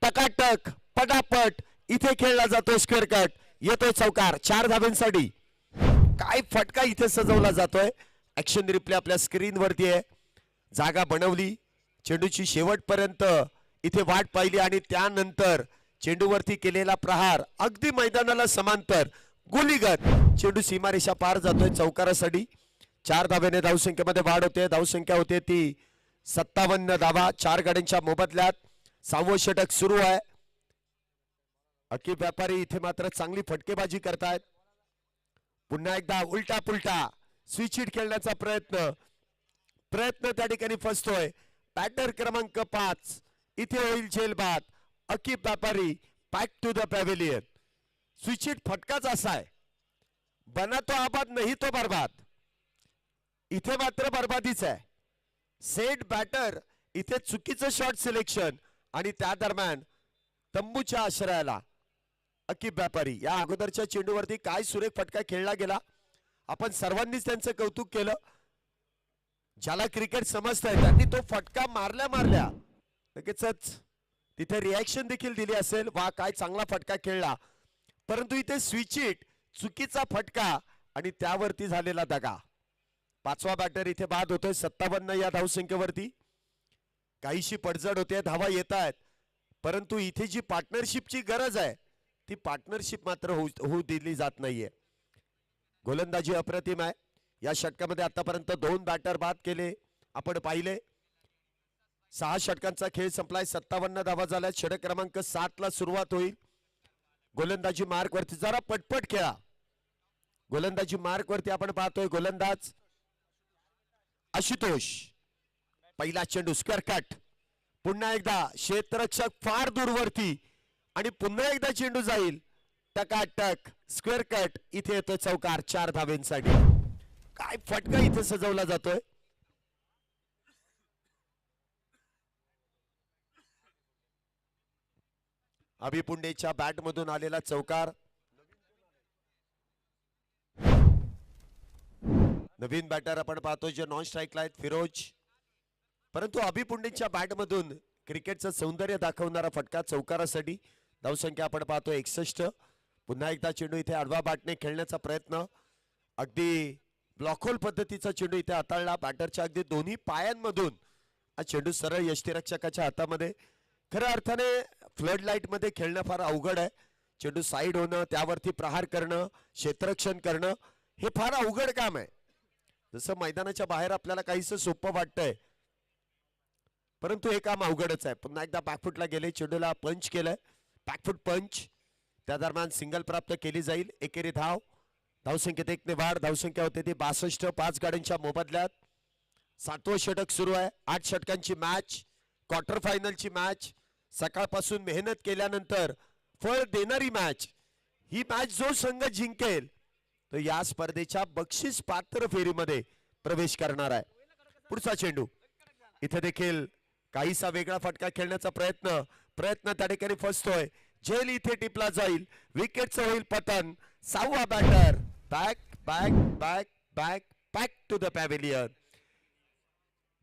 टकाटक पटापट इथे खेळला जातोय स्क्वेअर कट येतोय चौकार 4 धाब्यांसाठी. काय फटका इथे सजवला जातोय. ऍक्शन रिप्ले आपल्या स्क्रीन वरती आहे. जागा बनवली चेंडूची शेवटपर्यंत इथे वाट पाहिली आणि त्यानंतर चेंडूवरती केलेला प्रहार अगदी मैदानाला समांतर गोलीगत चेंडू सीमारेषा पार जातोय चौकारासाठी. 4 धाब्याने धावसंख्येमध्ये वाढ होते. धावसंख्या होते ती 57 धावा. 4 गाड्यांच्या मोबदल्यात 6वं षटक सुरू आहे. अकीब व्यापारी इथे मात्र चांगली फटकेबाजी करतायत. पुन्हा एकदा उलटा पुलटा स्विच हिट खेळण्याचा प्रयत्न त्या ठिकाणी फसतोय. बॅटर क्रमांक 5 इथे होईल झेलबाद. Akib Vyapari back to the pavilion. Switch hit फटकाच असा आहे, बना तो आबाद नाही तो बर्बाद. इथे मात्र बर्बादीच आहे. सेट बॅटर इथे चुकीचं शॉट सिलेक्शन आणि त्या दरम्यान तंबूच्या आश्रयाला अकीब व्यापारी. या अगोदरच्या चेंडूवरती काय सुरेख फटका खेळला गेला. आपण सर्वांनीच त्यांचं कौतुक केलं. ज्याला क्रिकेट समजतंय त्यांनी तो फटका मारल्या लगेचच तिथे रिॲक्शन देखील दिली असेल. वा काय चांगला फटका खेळला. परंतु इथे स्विच हिट चुकीचा फटका आणि त्यावरती झालेला दगा. 5वा बॅटर इथे बाद होतोय 57 या धावसंख्येवरती. काहीशी पडझड होते, धावा येत आहेत, परंतु इथे जी पार्टनरशिपची गरज आहे ती पार्टनरशिप मात्र होऊ दिली जात नाहीये. गोलंदाजी अप्रतिम आहे. या षटकामध्ये आतापर्यंत 2 बॅटर बाद केले आपण पाहिले. 6 षटकांचा खेळ संपलाय. 57 धावा झाल्या. षटक क्रमांक 7 ला सुरुवात होईल. गोलंदाजी मार्क वरती जरा पटपट खेळा. गोलंदाजी मार्क वरती आपण पाहतोय गोलंदाज आशुतोष. पहिला चेंडू स्क्वेअर कट. पुन्हा एकदा क्षेत्ररक्षक फार दूरवरती आणि पुन्हा एकदा चेंडू जाईल टकाटक स्क्वेअर कट. इथे येतोय चौकार 4 धाब्यांसाठी. काय फटका इथे सजवला जातोय. अभि पुंडेच्या बॅट मधून आलेला चौकार. नवीन बॅटर आपण पाहतो जे नॉन स्ट्राईकला आहेत फिरोज. परंतु अभि पुंडेच्या बॅट मधून क्रिकेटचं सौंदर्य दाखवणारा फटका चौकारासाठी. धावसंख्या आपण पाहतो 61. पुन्हा एकदा चेंडू इथे आडवा बॅटने खेळण्याचा प्रयत्न. अगदी ब्लॉक होल पद्धतीचा चेंडू इथे हाताळला. बॅटरच्या अगदी दोन्ही पायांमधून हा चेंडू सरळ यष्टीरक्षकाच्या हातामध्ये. खऱ्या अर्थाने फ्लड लाईट मध्ये खेळणं फार अवघड आहे. चेंडू साईड होणं, त्यावरती प्रहार करणं, क्षेत्ररक्षण करणं हे फार अवघड काम आहे. जसं मैदानाच्या बाहेर आपल्याला काहीसं सोपं वाटतंय, परंतु हे काम अवघडच आहे. पुन्हा एकदा बॅकफुटला गेले, चेंडूला पंच केलंय. बॅकफुट पंच. त्या दरम्यान सिंगल प्राप्त केली जाईल. एकेरी धाव. धावसंख्येत 1 ने वाढ. धावसंख्या होते ती 62. 5 गाड्यांच्या मोबदल्यात 7वं षटक सुरू आहे. 8 षटकांची मॅच, क्वार्टर फायनलची मॅच. सकाळपासून मेहनत केल्यानंतर फळ देणारी मॅच. ही मॅच जो संघ जिंकेल तो या स्पर्धेच्या बक्षीस पात्र फेरीमध्ये प्रवेश करणार आहे. पुढचा चेंडू. इथे देखील काहीसा वेगळा फटका खेळण्याचा प्रयत्न त्या ठिकाणी फसतोय. झेल इथे टिपला जाईल. विकेटचं होईल पतन. 6वा batter back back back back back to the pavilion.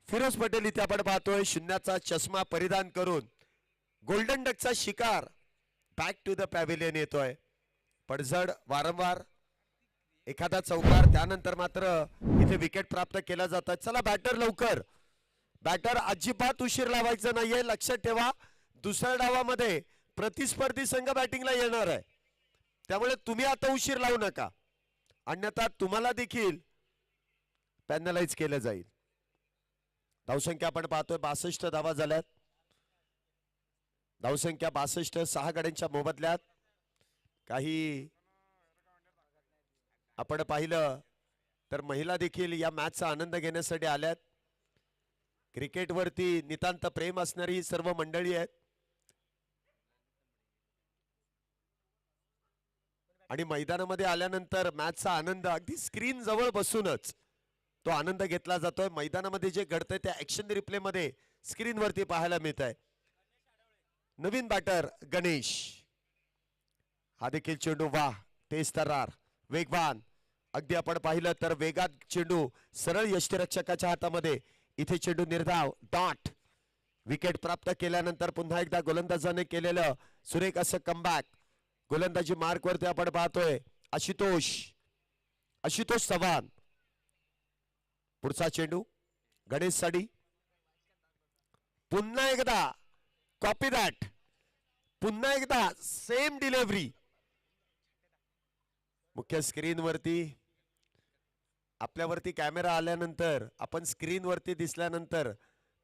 Firoz Patel इथे आपण पाहतोय शून्याचा चष्मा परिधान करून गोल्डन डकचा शिकार बॅक टू द पॅव्हिलियन येतोय. पडझड वारंवार, एखादा चौकार, त्यानंतर मात्र इथे विकेट प्राप्त केला जातात. चला बॅटर लवकर. बॅटर अजिबात उशीर लावायचा नाहीये. लक्षात ठेवा दुसऱ्या डावामध्ये प्रतिस्पर्धी संघ बॅटिंगला येणार आहे, त्यामुळे तुम्ही आता उशीर लावू नका, अन्यथा तुम्हाला देखील पॅनलाइज केलं जाईल. धावसंख्या आपण पाहतोय 62 धावा झाल्यात. धावसंख्या 62. 6 गाड्यांच्या मोबदल्यात. काही आपण पाहिलं तर महिला देखील या मॅचचा आनंद घेण्यासाठी आल्यात. क्रिकेटवरती नितांत प्रेम असणारी सर्व मंडळी आहेत आणि मैदानामध्ये आल्यानंतर मॅचचा आनंद अगदी स्क्रीन जवळ बसूनच तो आनंद घेतला जातोय. मैदानामध्ये जे घडतंय त्या ऍक्शन रिप्ले मध्ये स्क्रीन वरती पाहायला मिळत आहे. नवीन बॅटर गणेश. हा देखील चेंडू वाह तेज तर्रार वेगवान. अगदी आपण पाहिलं तर वेगात चेंडू सरळ यष्टीरक्षकाच्या हातामध्ये. इथे चेंडू निर्धाव डॉट. विकेट प्राप्त केल्यानंतर पुन्हा एकदा गोलंदाजाने केलेलं सुरेख असं कमबॅक. गोलंदाजी मार्क वरती आपण पाहतोय आशुतोष चव्हाण. पुढचा चेंडू गणेश साडी. पुन्हा एकदा कॉपी दॅट. पुन्हा एकदा सेम डिलिव्हरी. मुख्य स्क्रीन वरती आपल्यावरती कॅमेरा आल्यानंतर आपण स्क्रीन वरती दिसल्यानंतर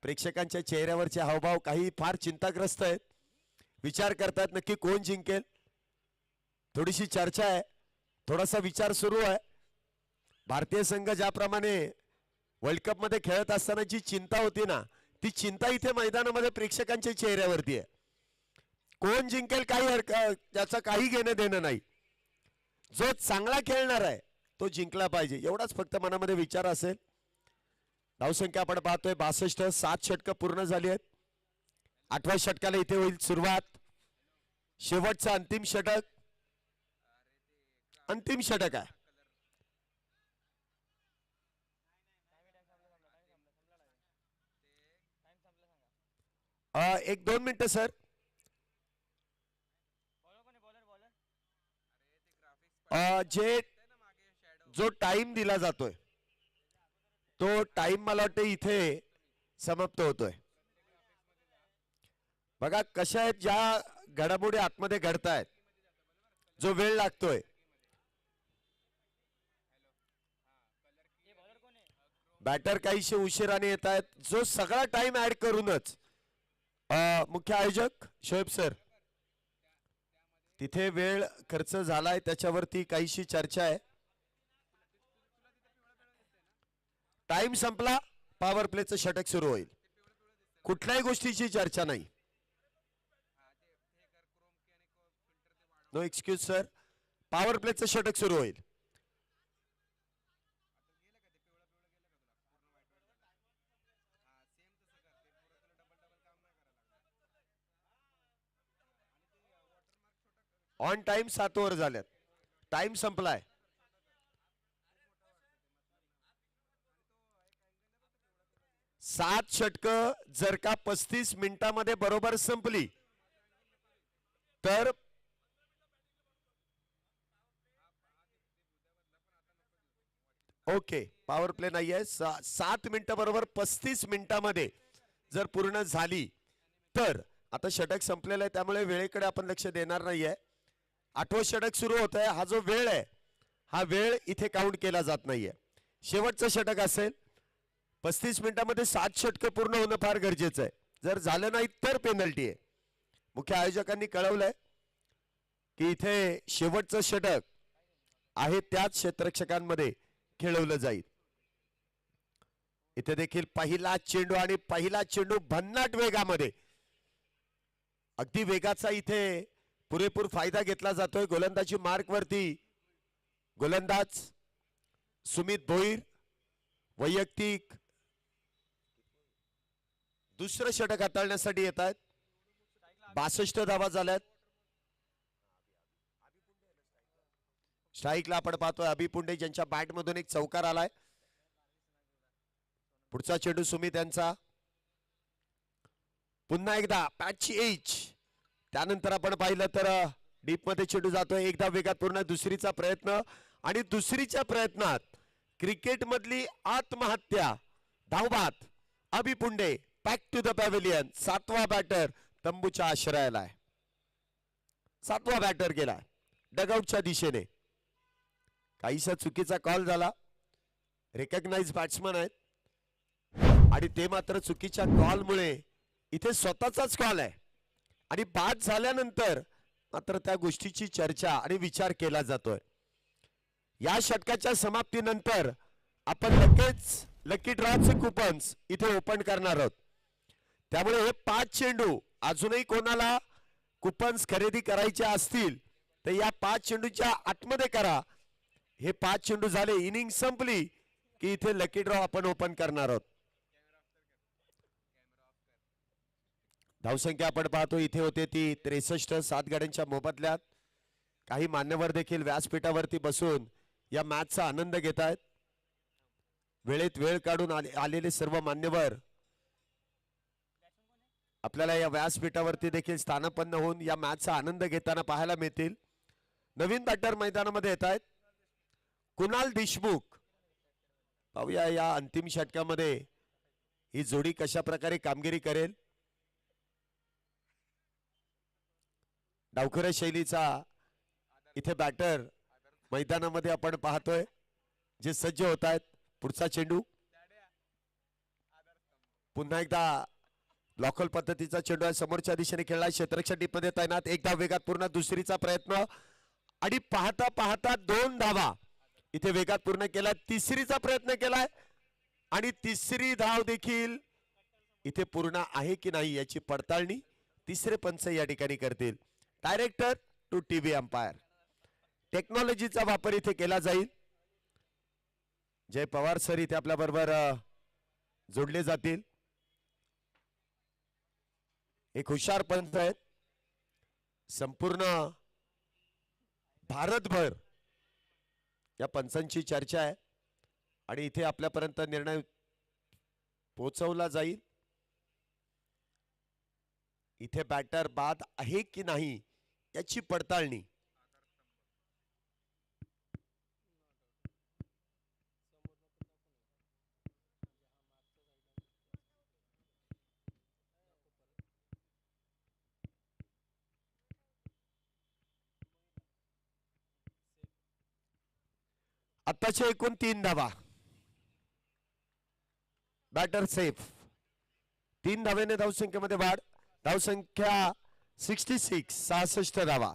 प्रेक्षकांच्या चेहऱ्यावरचे हावभाव काही फार चिंताग्रस्त आहेत. विचार करतात नक्की कोण जिंकेल. थोडीशी चर्चा आहे, थोडासा विचार सुरू आहे. भारतीय संघ ज्याप्रमाणे वर्ल्ड कप मध्ये खेळत असताना जी चिंता होती ना, ती चिंता इथे मैदानामध्ये प्रेक्षकांच्या चेहऱ्यावरती आहे. कोण जिंकेल काही त्याचं काही घेणं देणं नाही. जो चांगला खेळणार आहे तो जिंकला पाहिजे, एवढाच फक्त मनामध्ये विचार असेल. धावसंख्या आपण पाहतोय 62. 7 षटकं पूर्ण झाली आहेत. 8व्या षटकाला इथे होईल सुरुवात. शेवटचं अंतिम षटक आहे. एक 2 मिनिटं सर. जो टाइम दिला जातोय तो टाइम मला वाटतं इथे समाप्त होतोय. बघा कशा आहेत ज्या घडामोडी आतमध्ये घडतायत, जो वेळ लागतोय. बॅटर काहीशे उशिराने येत आहेत. जो सगळा टाइम ऍड करूनच मुख्य आयोजक शोएब सर तिथे वेळ खर्च झालाय त्याच्यावरती काहीशी चर्चा आहे. टाइम संपला, पॉवर प्लेचं षटक सुरू होईल. कुठल्याही गोष्टीची चर्चा नाही. No excuse sir. पॉवर प्लेचं षटक सुरू होईल. ऑन टाइम 7 ओव्हर झाल्यात. टाइम संपलाय. सात षटकं जर का 35 मिनिटांमध्ये बरोबर संपली तर ओके. पॉवर प्ले नाहीये. 7 मिनिटं बरोबर 35 मिनिटांमध्ये जर पूर्ण झाली तर आता षटक संपलेलं आहे, त्यामुळे वेळेकडे आपण लक्ष देणार नाहीये. 8वं षटक सुरू होत आहे. हा जो वेळ आहे हा वेळ इथे काउंट केला जात नाहीये. शेवटचं षटक असेल. 35 मिनिटांमध्ये 7 षटकं पूर्ण होणं फार गरजेचं आहे. जर झालं नाही तर पेनल्टी आहे. मुख्य आयोजकांनी कळवलंय की इथे शेवटचं षटक आहे त्याच क्षेत्ररक्षकांमध्ये खेळवलं जाईल. इथे देखील पहिला चेंडू आणि पहिला चेंडू भन्नाट वेगामध्ये. अगदी वेगाचा इथे पुरेपूर फायदा घेतला जातोय. गोलंदाजी मार्क वरती गोलंदाज सुमित भोईर वैयक्तिक दुसरं षटक हाताळण्यासाठी येत आहेत. 62 धावा झाल्यात. स्ट्राईकला आपण पाहतोय अभि पुंडे ज्यांच्या बॅट मधून एक चौकार आलाय. पुढचा चेंडू सुमित यांचा. पुन्हा एकदा पॅचची एज. त्यानंतर आपण पाहिलं तर डीप मध्ये चेंडू जातोय. एकदा वेगात पूर्ण. दुसरीचा प्रयत्न आणि दुसरीच्या प्रयत्नात क्रिकेट मधली आत्महत्या. धावबाद Abhi Punde back to the pavilion. 7वा बॅटर तंबूच्या आश्रयाला आहे. 7वा बॅटर गेला डगआउटच्या दिशेने. काहीसा चुकीचा कॉल झाला. रेकग्नाइज बॅट्समन आहेत आणि ते मात्र चुकीच्या कॉलमुळे इथे स्वतःचाच कॉल आहे आणि बाद झाल्यानंतर मात्र त्या गोष्टीची चर्चा आणि विचार केला जातोय. या षटकाच्या समाप्तीनंतर आपण लगेच लकी ड्रॉचे कुपन्स इथे ओपन करणार आहोत. त्यामुळे हे 5 चेंडू अजूनही कोणाला कुपन्स खरेदी करायचे असतील तर या 5 चेंडूच्या आतमध्ये करा. हे 5 चेंडू झाले, इनिंग संपली की इथे लकी ड्रॉ आपण ओपन करणार आहोत. धावसंख्या आपण पाहतो इथे होते ती 63. 7 गाड्यांच्या मोबदल्यात. काही मान्यवर देखील व्यासपीठावरती बसून या मॅचचा आनंद घेत आहेत. वेळेत वेळ काढून आलेले सर्व मान्यवर आपल्याला या व्यासपीठावरती देखील स्थानापन्न होऊन या मॅचचा आनंद घेताना पाहायला मिळतील. नवीन बॅटर मैदानामध्ये येत आहेत कुणाल देशमुख. पाहूया या अंतिम षटकामध्ये ही जोडी कशा प्रकारे कामगिरी करेल. डावखऱ्या शैलीचा इथे बॅटर मैदानामध्ये आपण पाहतोय जे सज्ज होत आहेत. पुढचा चेंडू पुन्हा एकदा लॉकल पद्धतीचा चेंडू आहे. समोरच्या दिशेने खेळला क्षेत्ररक्षण टीपमध्ये तैनात. एक धाव वेगात पूर्ण. दुसरीचा प्रयत्न आणि पाहता पाहता 2 धावा इथे वेगात पूर्ण केला. तिसरीचा प्रयत्न केलाय आणि तिसरी धाव देखील इथे पूर्ण आहे की नाही याची पडताळणी तिसरे पंच या ठिकाणी करतील. Director to TV umpire. टेक्नॉलॉजीचा वापर इथे केला जाईल. जय पवार सर इथे आपल्या बरोबर जोडले जातील. एक हुशार पंच आहेत. संपूर्ण भारतभर या पंचांची चर्चा आहे आणि इथे आपल्यापर्यंत निर्णय पोहोचवला जाईल. इथे बॅटर बाद आहे की नाही याची पडताळणी आताचे एकूण 3 धावा. Batter safe. 3 धावेने धावसंख्येमध्ये वाढ. धावसंख्या 66 धावा.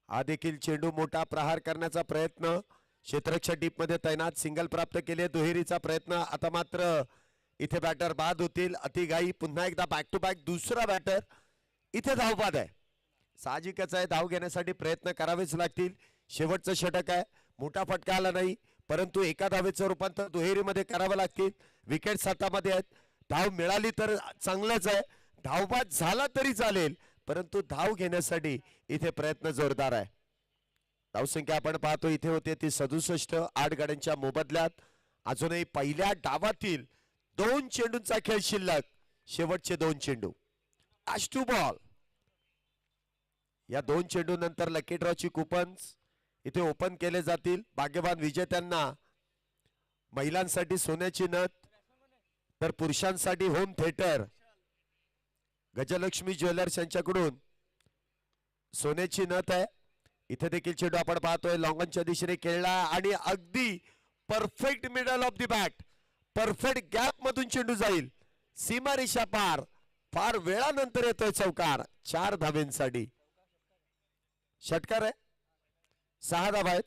हा देखील चेंडू मोठा प्रहार करण्याचा प्रयत्न. क्षेत्ररक्षण टीप मध्ये तैनात. सिंगल प्राप्त केले. दुहेरीचा प्रयत्न. आता मात्र इथे बॅटर बाद होतील. अतिघाई. पुन्हा एकदा बॅक टू बॅक दुसरा बॅटर इथे धावबाद आहे. साहजिकच आहे धाव घेण्यासाठी प्रयत्न करावेच लागतील. शेवटचं षटक आहे. मोठा फटका आला नाही परंतु एका धावेचं रूपांतर दुहेरीमध्ये करावं लागतील. विकेट हातामध्ये आहेत. धाव मिळाली तर चांगलंच आहे. धावबाद झाला तरी चालेल परंतु धाव घेण्यासाठी इथे प्रयत्न जोरदार आहे. धावसंख्या आपण पाहतो इथे होते ती 67. 8 गाड्यांच्या मोबदल्यात अजूनही पहिल्या डावातील 2 चेंडूंचा खेळ शिल्लक. शेवटचे 2 चेंडू. ॲश टू बॉल. या 2 चेंडू नंतर लकी ड्रॉची कुपन्स इथे ओपन केले जातील. भाग्यवान विजेत्यांना महिलांसाठी सोन्याची नथ तर पुरुषांसाठी होम थिएटर गजलक्ष्मी ज्वेलर्स यांच्याकडून सोन्याची नथ आहे. इथे देखील चेंडू आपण पाहतोय लॉंगनच्या दिशेने खेळला आणि अगदी perfect middle of the bat. Perfect gap मधून चेंडू जाईल. सीमारेषा पार. फार वेळानंतर येतोय चौकार. 4 धावेंसाठी. षटकार आहे. 6 धावा आहेत.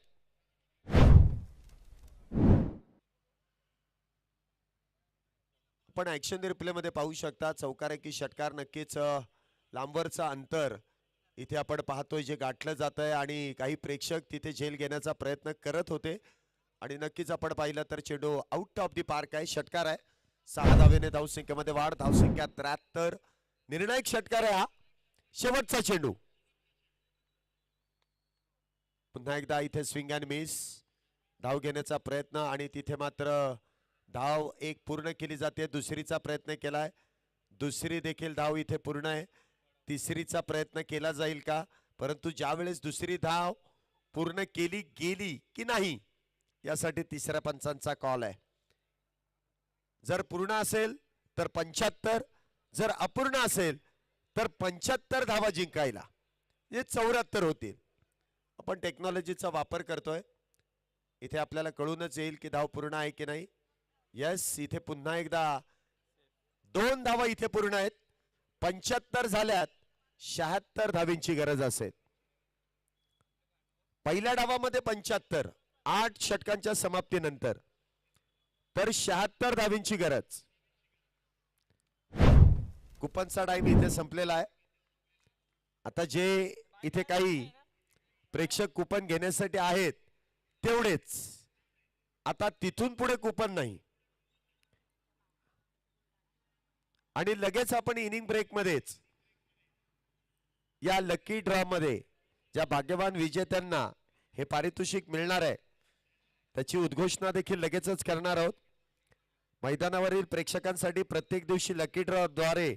आपण ऍक्शन रिप्ले मध्ये पाहू शकता चौकार आहे की षटकार. नक्कीच लांबवरचा अंतर इथे आपण पाहतोय जे गाठलं जात आहे आणि काही प्रेक्षक तिथे झेल घेण्याचा प्रयत्न करत होते आणि नक्कीच आपण पाहिलं तर चेंडू आउट ऑफ दी पार्क आहे. षटकार आहे. 6 धावेने धावसंख्येमध्ये वाढ. धावसंख्या 73. निर्णायक षटकार आहे हा. शेवटचा चेंडू. पुन्हा एकदा इथे स्विंग अँड मिस. धाव घेण्याचा प्रयत्न आणि तिथे मात्र धाव एक पूर्ण केली जाते. दुसरीचा प्रयत्न केलाय. दुसरी देखील धाव इथे पूर्ण आहे. तिसरीचा प्रयत्न केला जाईल का परंतु ज्या वेळेस दुसरी धाव पूर्ण केली गेली की नाही यासाठी तिसऱ्या पंचांचा कॉल आहे. जर पूर्ण असेल तर 75. जर अपूर्ण असेल तर 75 धावा जिंकायला हे 74 होतील. आपण टेक्नॉलॉजीचा वापर करतोय. इथे आपल्याला कळूनच येईल की धाव पूर्ण आहे की नाही. यस इथे पुन्हा एकदा 2 धावा इथे पूर्ण आहेत. 75 झाल्यात. 76 धावींची गरज असेल. पहिल्या डावामध्ये 75. 8 षटकांच्या समाप्तीनंतर तर 76 धावींची गरज. कुपनचा टाइम इथे संपलेला आहे. आता जे इथे काही प्रेक्षक कुपन घेण्यासाठी आहेत तेवढेच. आता तिथून पुढे कुपन नाही आणि लगेच आपण इनिंग ब्रेक मध्येच या लकी ड्रॉ मध्ये ज्या भाग्यवान विजेत्यांना हे पारितोषिक मिळणार आहे त्याची उद्घोषणा देखील लगेचच करणार आहोत. मैदानावरील प्रेक्षकांसाठी प्रत्येक दिवशी लकी ड्रॉ द्वारे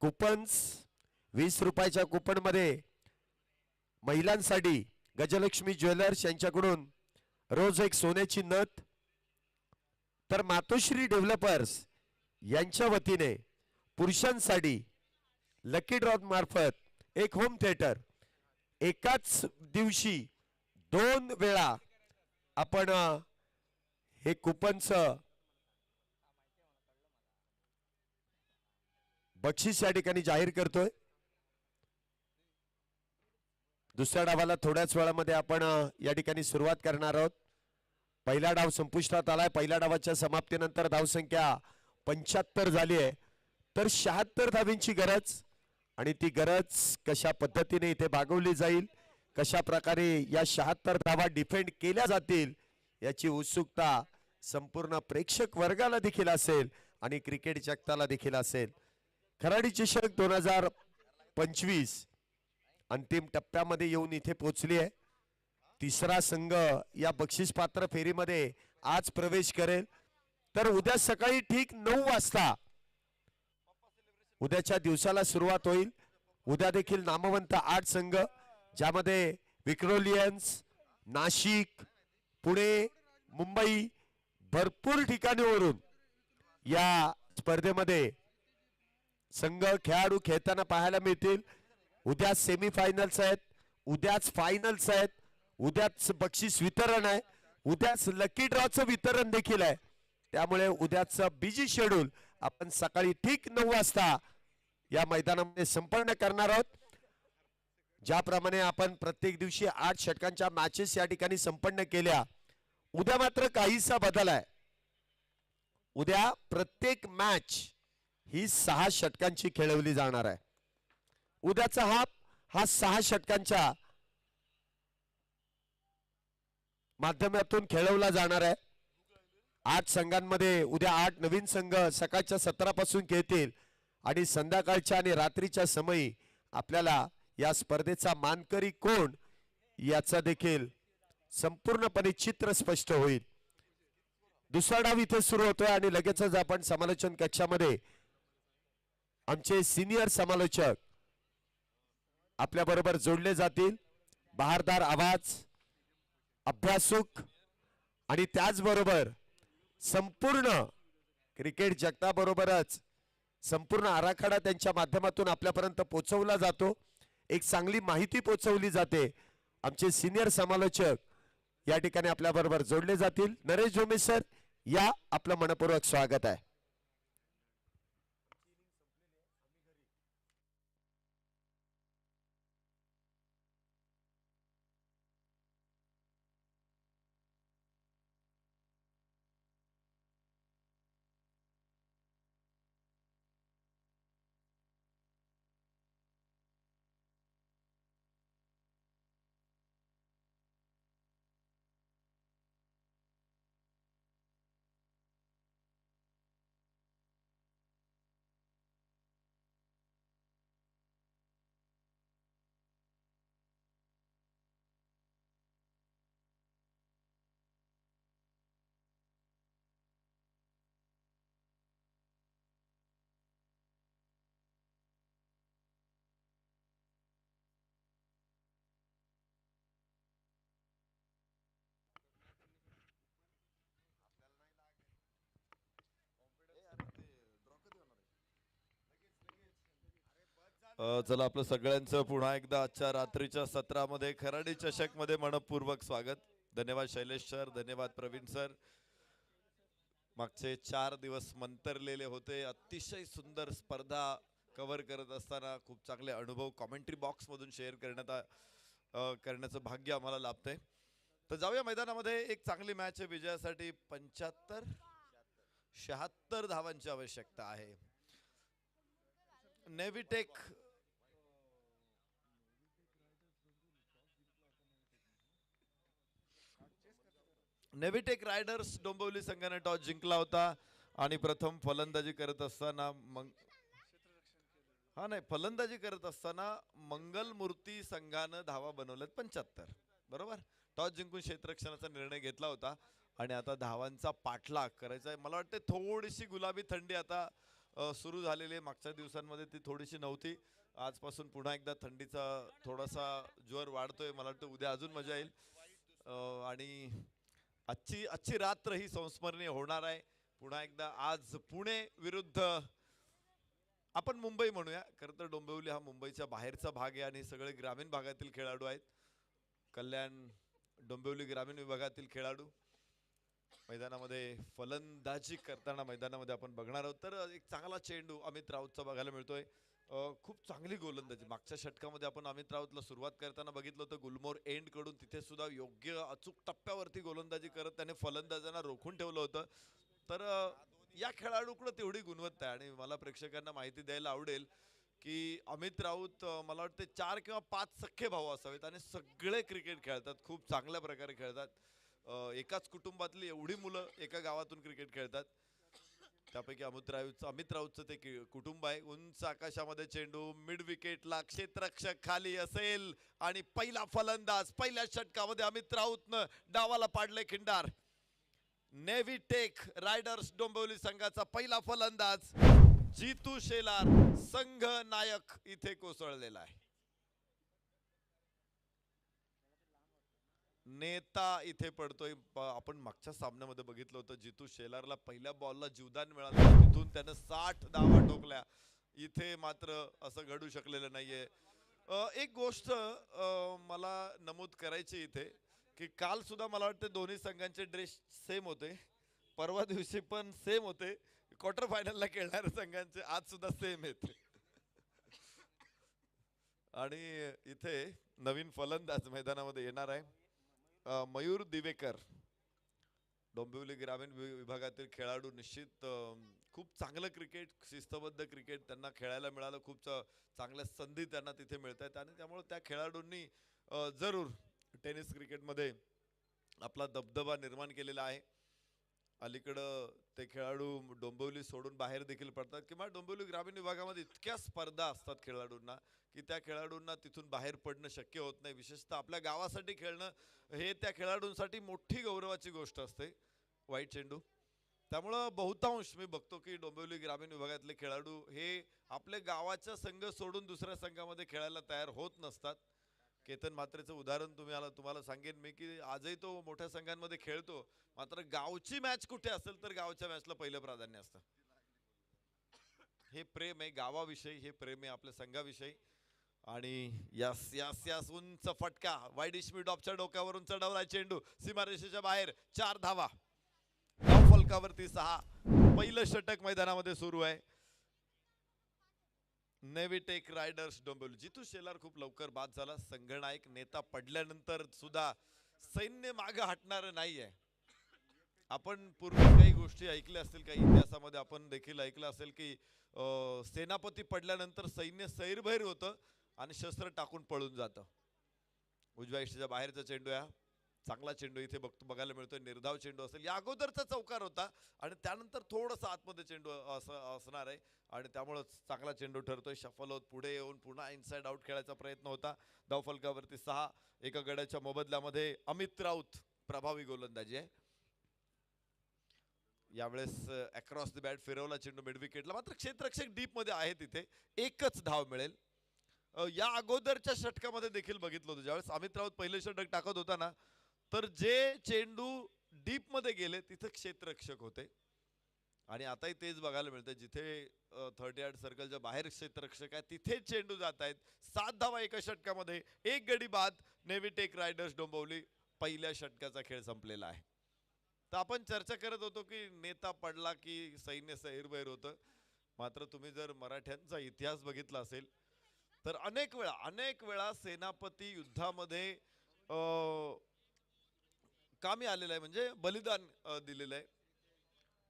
कुपन्स 20 रुपयाच्या कुपन मध्ये महिलांसाठी गजलक्ष्मी ज्वेलर्स यांच्याकडून रोज एक सोन्याची नथ, तर मातोश्री डेव्हलपर्स यांच्या वतीने पुरुषांसाठी लकी ड्रॉ मार्फत एक होम थिएटर एकाच दिवशी 2 वेळा आपण हे कुपनच बक्षीस या ठिकाणी जाहीर करतोय. दुसऱ्या डावाला थोड्याच वेळामध्ये आपण या ठिकाणी सुरुवात करणार आहोत. पहिला डाव संपुष्टात आलाय. पहिल्या डावाच्या समाप्तीनंतर धावसंख्या 75 झाली आहे, तर 76 धावींची गरज, आणि ती गरज कशा पद्धतीने इथे भागवली जाईल, कशा प्रकारे या 76 धावा डिफेंड केल्या जातील याची उत्सुकता संपूर्ण प्रेक्षक वर्गाला देखील असेल आणि क्रिकेट जगताला देखील असेल. खराडी चषक 2025 अंतिम टप्प्यामध्ये येऊन इथे पोहोचली आहे. तिसरा संघ या बक्षीस पात्र फेरीमध्ये आज प्रवेश करेल. तर उद्या सकाळी ठीक 9 वाजता उद्याच्या दिवसाला सुरुवात होईल. उद्या देखील नामवंत 8 संघ, ज्यामध्ये विक्रोलियन्स, नाशिक, पुणे, मुंबई भरपूर ठिकाणीवरून या स्पर्धेमध्ये संघ खेळाडू खेळताना पाहायला मिळतील. उद्या सेमीफायनल्स आहेत, उद्याच फायनल्स आहेत, उद्याच बक्षीस वितरण आहे, उद्याच लकी ड्रॉचं वितरण देखील आहे. त्यामुळे उद्याचं बिजी शेड्यूल आपण सकाळी ठीक 9 वाजता या मैदानामध्ये संपन्न करणार आहोत. ज्याप्रमाणे आपण प्रत्येक दिवशी 8 षटकांच्या मॅचेस या ठिकाणी संपन्न केल्या, उद्या मात्र काहीसा बदल आहे. उद्या प्रत्येक मॅच ही 6 षटकांची खेळवली जाणार आहे. उद्याचा हा 6 षटकांच्या माध्यमातून खेळवला जाणार आहे. 8 संघांमध्ये उद्या 8 नवीन संघ सकाळच्या 17 पासून खेळतील आणि संध्याकाळच्या आणि रात्रीच्या समयी आपल्याला या स्पर्धेचा मानकरी कोण याचा देखील संपूर्णपणे चित्र स्पष्ट होईल. दुसरा डाव इथे सुरू होतोय आणि लगेचच आपण समालोचन कक्षामध्ये आमचे सिनियर समालोचक आपल्या बरोबर जोडले जातील. बहारदार आवाज, अभ्यासुक आणि त्याचबरोबर संपूर्ण क्रिकेट जगताबरोबरच संपूर्ण आराखडा त्यांच्या माध्यमातून आपल्यापर्यंत पोहोचवला जातो. एक चांगली माहिती पोहोचवली जाते. आमचे सिनियर समालोचक या ठिकाणी आपल्या बरोबर जोडले जातील. नरेश जोमे सर, या आपलं मनपूर्वक स्वागत आहे. चला, आपलं सगळ्यांचं पुन्हा एकदा आजच्या रात्रीच्या सत्रामध्ये खराडी चषक मध्ये मनपूर्वक स्वागत. धन्यवाद शैलेश सर, धन्यवाद प्रवीण सर. मागचे 4 दिवस मंतरलेले होते. अतिशय सुंदर स्पर्धा कव्हर करत असताना खूप चांगले अनुभव कॉमेंट्री बॉक्स मधून शेअर करण्याचं भाग्य आम्हाला लाभतंय. तर जाऊया मैदानामध्ये. एक चांगली मॅच आहे. विजयासाठी 76 धावांची आवश्यकता आहे. नेव्हिटेक रायडर्स डोंबिवली संघाने टॉस जिंकला होता आणि प्रथम फलंदाजी करत असताना फलंदाजी करत असताना मंगलमूर्ती संघानं धावा बनवल्यात 75. बरोबर. टॉस जिंकून क्षेत्ररक्षणाचा निर्णय घेतला होता आणि आता धावांचा पाठलाग करायचा आहे. मला वाटते थोडीशी गुलाबी थंडी आता सुरू झालेली आहे. मागच्या दिवसांमध्ये ती थोडीशी नव्हती. आजपासून पुन्हा एकदा थंडीचा थोडासा जोर वाढतोय. मला वाटतं उद्या अजून मजा येईल. आणि आजची आजची रात्र ही संस्मरणीय होणार आहे. पुन्हा एकदा आज पुणे विरुद्ध आपण मुंबई म्हणूया. खरं तर डोंबिवली हा मुंबईच्या बाहेरचा भाग आहे आणि सगळे ग्रामीण भागातील खेळाडू आहेत. कल्याण डोंबिवली ग्रामीण विभागातील खेळाडू मैदानामध्ये फलंदाजी करताना मैदानामध्ये आपण बघणार आहोत. तर एक चांगला चेंडू अमित राऊतचा बघायला मिळतोय. खूप चांगली गोलंदाजी. मागच्या षटकामध्ये आपण अमित राऊतला सुरुवात करताना बघितलं होतं. गुलमोर एंड कडून तिथे सुद्धा योग्य अचूक टप्प्यावरती गोलंदाजी करत त्याने फलंदाजांना रोखून ठेवलं होतं. तर या खेळाडूकडे तेवढी गुणवत्ता आहे आणि मला प्रेक्षकांना माहिती द्यायला आवडेल की अमित राऊत मला वाटते 4 किंवा 5 सख्खे भाऊ असावेत आणि सगळे क्रिकेट खेळतात. खूप चांगल्या प्रकारे खेळतात. एकाच कुटुंबातली एवढी मुलं एका गावातून क्रिकेट खेळतात. त्यापैकी अमित राऊतचं ते कुटुंब आहे. उंच आकाशामध्ये चेंडू मिड विकेटला क्षेत्ररक्षक खाली असेल आणि पहिला फलंदाज पहिल्या षटकामध्ये अमित राऊतनं डावाला पाडले खिंडार. नेव्ही टेक रायडर्स डोंबिवली संघाचा पहिला फलंदाज जीतू शेलार संघ नायक इथे कोसळलेला आहे. नेता इथे पडतोय. आपण मागच्या सामन्यामध्ये बघितलं होतं जीतू शेलारला पहिल्या बॉलला जीवदान मिळालं. तिथून त्यानं 60 धावा ठोकल्या. इथे मात्र असं घडू शकलेलं नाहीये. एक गोष्ट मला नमूद करायची इथे की काल सुद्धा मला वाटतं दोन्ही संघांचे ड्रेस सेम होते. परवा दिवशी पण सेम होते. क्वार्टर फायनलला खेळणाऱ्या संघांचे आज सुद्धा सेम आहेत. आणि इथे नवीन फलंदाज मैदानामध्ये येणार आहे. मयूर दिवेकर डोंबिवली ग्रामीण विभागातील खेळाडू. निश्चित खूप चांगलं क्रिकेट शिस्तबद्ध क्रिकेट त्यांना खेळायला मिळालं. खूप चांगल्या संधी त्यांना तिथे मिळत आहेत आणि त्यामुळे त्या खेळाडूंनी जरूर टेनिस क्रिकेटमध्ये आपला दबदबा निर्माण केलेला आहे. अलीकडं ते खेळाडू डोंबिवली सोडून बाहेर देखील पडतात किंवा डोंबिवली ग्रामीण विभागामध्ये इतक्या स्पर्धा असतात खेळाडूंना की त्या खेळाडूंना तिथून बाहेर पडणं शक्य होत नाही. विशेषतः आपल्या गावासाठी खेळणं हे त्या खेळाडूंसाठी मोठी गौरवाची गोष्ट असते. वाईट चेंडू. त्यामुळं बहुतांश मी बघतो की डोंबिवली ग्रामीण विभागातले खेळाडू हे आपल्या गावाच्या संघ सोडून दुसऱ्या संघामध्ये खेळायला तयार होत नसतात. केतन म्हात्रेचं उदाहरण तुम्हाला सांगेन मी की आजही तो मोठ्या संघांमध्ये खेळतो. मात्र गावची मॅच कुठे असेल तर गावच्या मॅचला पहिलं प्राधान्य असतं. हे प्रेम आहे गावाविषयी. हे प्रेम आहे आपल्या संघाविषयी. आणि यास यास यास उंच फटका वाईड स्पीड ऑफच्या डोक्यावरून चढवला चेंडू सीमारेषेच्या बाहेर. 4 धावा. धाव फलकावरती 6. पहिलं षटक मैदानामध्ये सुरू आहे. Navy Tech Riders Dombivli. Jitu Shelar खूप लवकर बाद झाला. संघनायक नेता पडल्यानंतर सुद्धा सैन्य मागे हटणार नाहीये. आपण पूर्वी काही गोष्टी ऐकल्या असतील. काही इतिहासामध्ये आपण देखील ऐकलं असेल की सेनापती पडल्यानंतर सैन्य सैरभैर होतं आणि शस्त्र टाकून पळून जातं. उजव्या इष्टीच्या बाहेरचा चेंडू आहे. चांगला चेंडू इथे बघायला मिळतोय. निर्धाव चेंडू असेल. या अगोदरचा चौकार होता आणि त्यानंतर थोडंसं आतमध्ये चेंडू असणार आहे आणि त्यामुळे चांगला चेंडू ठरतोय. शफल होत पुढे येऊन पुन्हा इनसाइड आउट खेळायचा प्रयत्न होता. धावफलकावरती 6. एका गड्याच्या मोबदल्यामध्ये अमित राऊत प्रभावी गोलंदाजी आहे. यावेळेस अक्रॉस द बॅट फिरवला चेंडू मिड विकेटला. मात्र क्षेत्ररक्षक डीप मध्ये आहे तिथे. एकच धाव मिळेल. या अगोदरच्या षटकामध्ये देखील बघितलं होतं ज्यावेळेस अमित राऊत पहिले षटक टाकत होता ना तर जे चेंडू डीप मध्ये गेले तिथे क्षेत्ररक्षक होते आणि आताही तेच बघायला मिळतं. जिथे 30 यार्ड सर्कलच्या बाहेर क्षेत्ररक्षक आहे तिथे चेंडू जात आहेत. 7 धावा एका षटकामध्ये. 1 गडी बाद. Navy Tech Riders Dombivli. पहिल्या षटकाचा खेळ संपलेला आहे. तर आपण चर्चा करत होतो की नेता पडला की सैन्य सैरभैर होतं. मात्र तुम्ही जर मराठ्यांचा इतिहास बघितला असेल तर अनेक वेळा सेनापती युद्धामध्ये कामी आलेलं आहे. म्हणजे बलिदान दिलेलं आहे.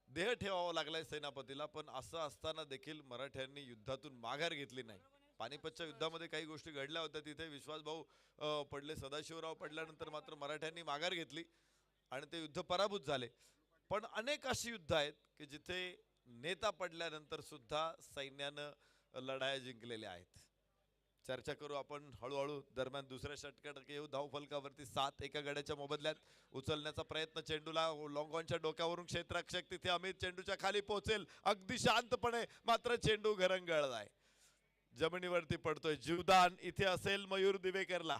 देह ठेवावा लागलाय सेनापतीला. पण असं असताना देखील मराठ्यांनी युद्धातून माघार घेतली नाही. पानिपतच्या युद्धामध्ये काही गोष्टी घडल्या होत्या. तिथे विश्वासभाऊ पडले. सदाशिवराव पडल्यानंतर मात्र मराठ्यांनी माघार घेतली आणि ते युद्ध पराभूत झाले. पण अनेक अशी युद्ध आहेत की जिथे नेता पडल्यानंतर सुद्धा सैन्यानं लढाया जिंकलेल्या आहेत. चर्चा करू आपण हळूहळू. दरम्यान दुसऱ्या षटकात येऊ. धाव फलकावरती 7 एका गड्याच्या मोबदल्यात. उचलण्याचा प्रयत्न, चेंडूला लॉंगॉनच्या डोक्यावरून क्षेत्ररक्षक तिथे अमित चेंडूच्या खाली पोहोचेल अगदी शांतपणे, मात्र चेंडू घरंगळलाय, जमिनीवरती पडतोय. जीवदान इथे असेल मयूर दिवेकरला.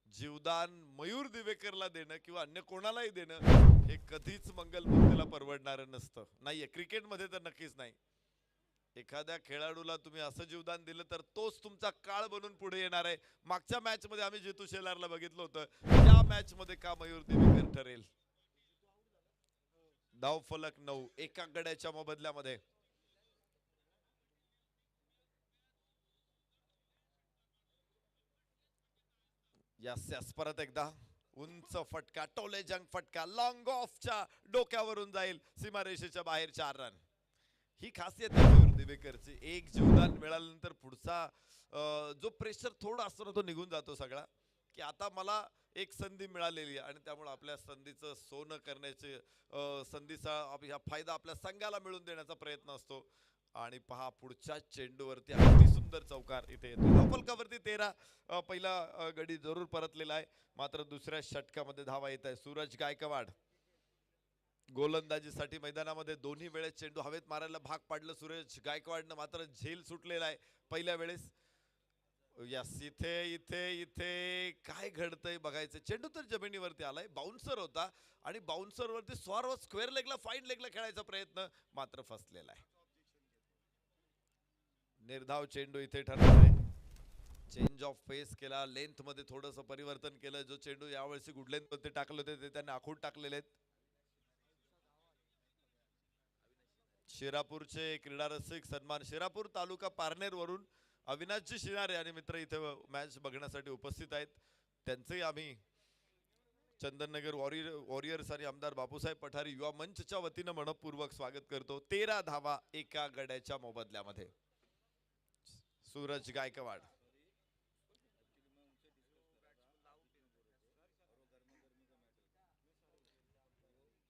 जीवदान मयूर दिवेकरला देणं किंवा अन्य कोणालाही देणं हे कधीच मंगलमूर्तीला परवडणार नसतं. नाहीये क्रिकेटमध्ये तर नक्कीच नाही. एखाद्या खेळाडूला तुम्ही असं जीवदान दिलं तर तोच तुमचा काळ बनून पुढे येणार आहे. मागच्या मॅच मध्ये आम्ही जितू शेलारला बघितलं होतं. या मॅच मध्ये का मयूर दिवेकर ठरेल. धाव फलक 9 एका गड्याच्या मोबदल्यामध्ये. यस परत एकदा उंच फटका, टोले जंग फटका, लॉंग ऑफच्या डोक्यावरून जाईल, सीमारेषेच्या बाहेर 4 रन. ही खासियत आहे मयूर दिवेकरची. एक जीवदान मिळाल्यानंतर पुढचा जो प्रेशर थोडा असतो ना तो निघून जातो सगळा, की आता मला एक संधी मिळालेली आहे आणि त्यामुळे आपल्या संधीचं सोनं करण्याचे संधीचा फायदा आपल्या संघाला मिळून देण्याचा प्रयत्न असतो. आणि पहा पुढच्या चेंडूवरती अगदी सुंदर चौकार इथे येतो. धावफलकावरती 13 पहिला गडी जरूर परतलेला आहे, मात्र दुसऱ्या षटकामध्ये धावा येत आहे. सूरज गायकवाड गोलंदाजीसाठी मैदानामध्ये. दोन्ही वेळेस चेंडू हवेत मारायला भाग पाडलं सूरज गायकवाडनं, मात्र झेल सुटलेला आहे पहिल्या वेळेस. यस इथे इथे इथे काय घडतंय बघायचं. चेंडू तर जमिनीवरती आलाय, बाउन्सर होता आणि बाउन्सर वरती स्क्वेअर लेगला फाईन लेगला खेळायचा प्रयत्न मात्र फसलेला आहे. निर्धाव चेंडू इथे ठरणार आहे. चेंज ऑफ पेस केला, लेंथ मध्ये थोडस परिवर्तन केलं. जो चेंडू यावेळी गुड लेंथ मध्ये टाकले होते ते त्यांनी आखून टाकलेले आहेत. शिरापूरचे क्रीडा रसिक सन्मान, शिरापूर तालुका पारनेर वरून अविनाशजी शिनारे आणि मित्र इथे मॅच बघण्यासाठी उपस्थित आहेत. त्यांचे आम्ही चंदननगर वॉरियर्स आणि आमदार बापूसाहेब पठारी युवा मंचच्या वतीनं मनपूर्वक स्वागत करतो. 13 धावा एका गड्याच्या मोबदल्यामध्ये. सूरज गायकवाड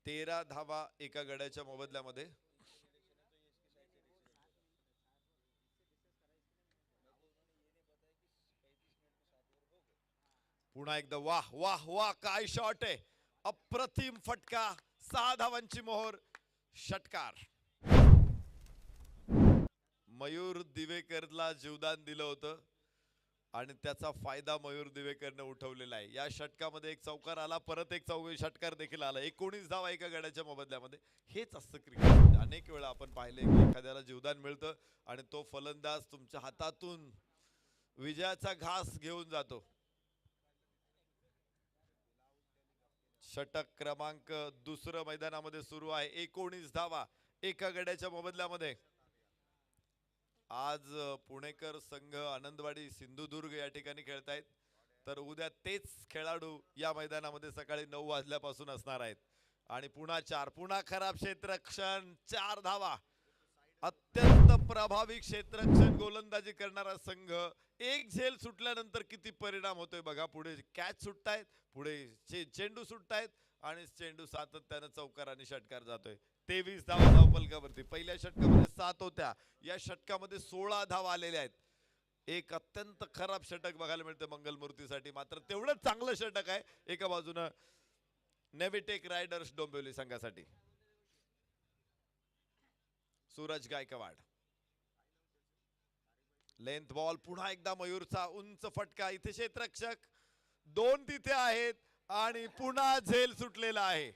13 धावा एका गड्याच्या मोबदल्यामध्ये. पुन्हा एकदा वाह वाह वाह काय शॉट आहे, अप्रतिम फटका, 6 धावांची मोहर, षटकार. मयूर दिवेकरला जीवदान दिलं होतं आणि त्याचा फायदा मयूर दिवेकरने उठवलेला आहे. या षटकामध्ये एक चौकार आला, परत एक षटकार देखील आला. 19 धावा एका गड्याच्या मोबदल्यामध्ये. हेच असतं क्रिकेट. अनेक वेळा आपण पाहिले की एखाद्याला जीवदान मिळतं आणि तो फलंदाज तुमच्या हातातून विजयाचा घास घेऊन जातो. षटक क्रमांक दुसरं मैदानामध्ये सुरू आहे. 19 धावा एका गड्याच्या मोबदल्यामध्ये. आज पुणेकर संघ आनंदवाडी सिंधुदुर्ग या ठिकाणी खेळतायत, तर उद्या तेच खेळाडू या मैदानामध्ये सकाळी 9 वाजल्यापासून असणार आहेत. आणि पुन्हा 4, पुन्हा खराब क्षेत्ररक्षण, 4 धावा. अत्यंत प्रभावी क्षेत्ररक्षण गोलंदाजी करणारा संघ. एक झेल सुटल्यानंतर किती परिणाम होतोय बघा. पुढे कॅच सुटतायत, पुढे चेंडू सुटतायत आणि चेंडू सातत्यानं चौकार आणि षटकार जातोय. 23 धावा धावफलकावरती. पहिल्या षटकामध्ये 7 होत्या, या षटकामध्ये 16 धावा आलेल्या आहेत. एक अत्यंत खराब षटक बघायला मिळतं मंगलमूर्तीसाठी, मात्र तेवढंच चांगलं षटक आहे एका बाजूनं नेव्हिटेक रायडर्स डोंबिवली संघासाठी. सूरज गायकवाड लेंथ बॉल, पुन्हा एकदा मयूरचा उंच फटका. इथे क्षेत्ररक्षक 2 तिथे आहेत आणि पुन्हा झेल सुटलेला आहे.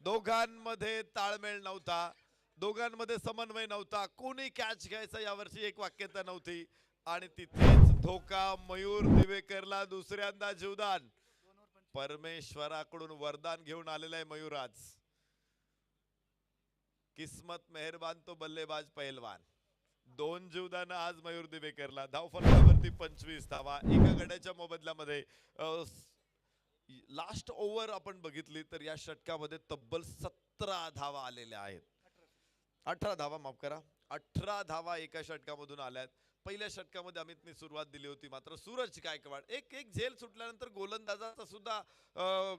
दोघांमध्ये ताळमेळ नव्हता, दोघांमध्ये समन्वय नव्हता. कोणी कॅच घ्यायचा यावर्षी एक वाक्यता नव्हती आणि तिथेच धोका. मयूर दिवेकरला दुसऱ्यांदा जीवदान. परमेश्वराकडून वरदान घेऊन आलेला आहे मयूर आज. किस्मत मेहरबान तो बल्लेबाज पहलवान. 2 जीवदान आज मयूर दिवेकरला. धावफलकावरती 25 धावा एका गड्याच्या मोबदल्यामध्ये. लास्ट ओव्हर आपण बघितली तर या षटकामध्ये तब्बल 17 धावा आलेल्या आहेत. 18 धावा, माफ करा, 18 धावा एका षटकामधून आल्यात. पहिल्या षटकामध्ये अमितने सुरुवात दिली होती, मात्र सूरज गायकवाड एक झेल सुटल्यानंतर गोलंदाजाचा सुद्धा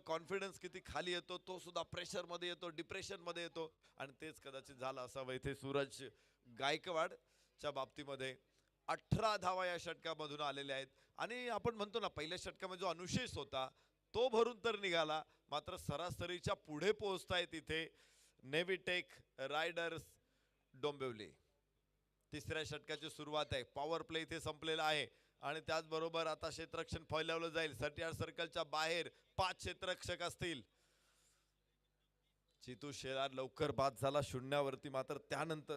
कॉन्फिडन्स किती खाली येतो, तो सुद्धा प्रेशर मध्ये येतो, डिप्रेशन मध्ये येतो आणि तेच कदाचित झालं असावं इथे सूरज गायकवाडच्या बाबतीमध्ये. 18 धावा या षटकामधून आलेल्या आहेत आणि आपण म्हणतो ना पहिल्या षटकामध्ये जो अनुशेष होता तो भरून तर निघाला, मात्र सरासरीच्या पुढे पोहोचताय तिथे नेव्हिटेक रायडर्स डोंबिवली. तिसऱ्या षटकाची सुरुवात आहे. पॉवर प्ले इथे संपलेला आहे आणि त्याचबरोबर आता क्षेत्ररक्षण फैलावलं जाईल. 30 सर्कलच्या बाहेर 5 क्षेत्ररक्षक असतील. चितू शेलार लवकर बाद झाला शून्यावरती, मात्र त्यानंतर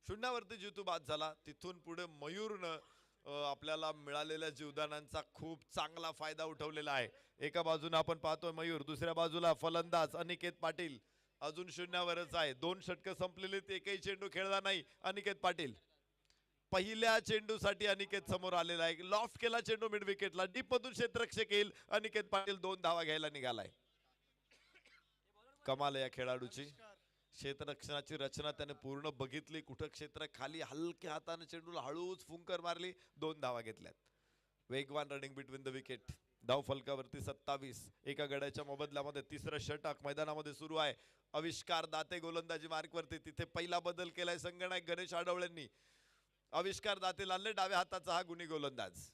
शून्यावरती जितू बाद झाला. तिथून पुढे मयूरनं आपल्याला मिळालेल्या जीवदानांचा खूप चांगला फायदा उठवलेला आहे. एका बाजूने आपण पाहतोय मयूर, दुसऱ्या बाजूला फलंदाज अनिकेत पाटील अजून शून्यावरच आहे. 2 षटकं संपलेली, एकही चेंडू खेळला नाही अनिकेत पाटील. पहिल्या चेंडूसाठी अनिकेत समोर आलेला आहे. लॉफ्ट केला चेंडू मिड विकेटला, डीप मधून क्षेत्ररक्षक येईल. अनिकेत पाटील 2 धावा घ्यायला निघालाय. कमाल या खेळाडूची. क्षेत्ररक्षणाची रचना त्याने पूर्ण बघितली. कुठं क्षेत्र खाली हलक्या हाताने चेंडूला हळूच फुंकर मारली, 2 धावा घेतल्यात. वेगवान रनिंग बिटवीन द विकेट. धाव फलकावरती 27. एका गड्याच्या मोबदल्यामध्ये तिसरं षटक मैदानामध्ये सुरू आहे. आविष्कार दाते गोलंदाजी मार्कवरती. तिथे पहिला बदल केलाय संगणक गणेश आडवळेंनी. आविष्कार दाते आणले डाव्या हाताचा हा गुणी गोलंदाज.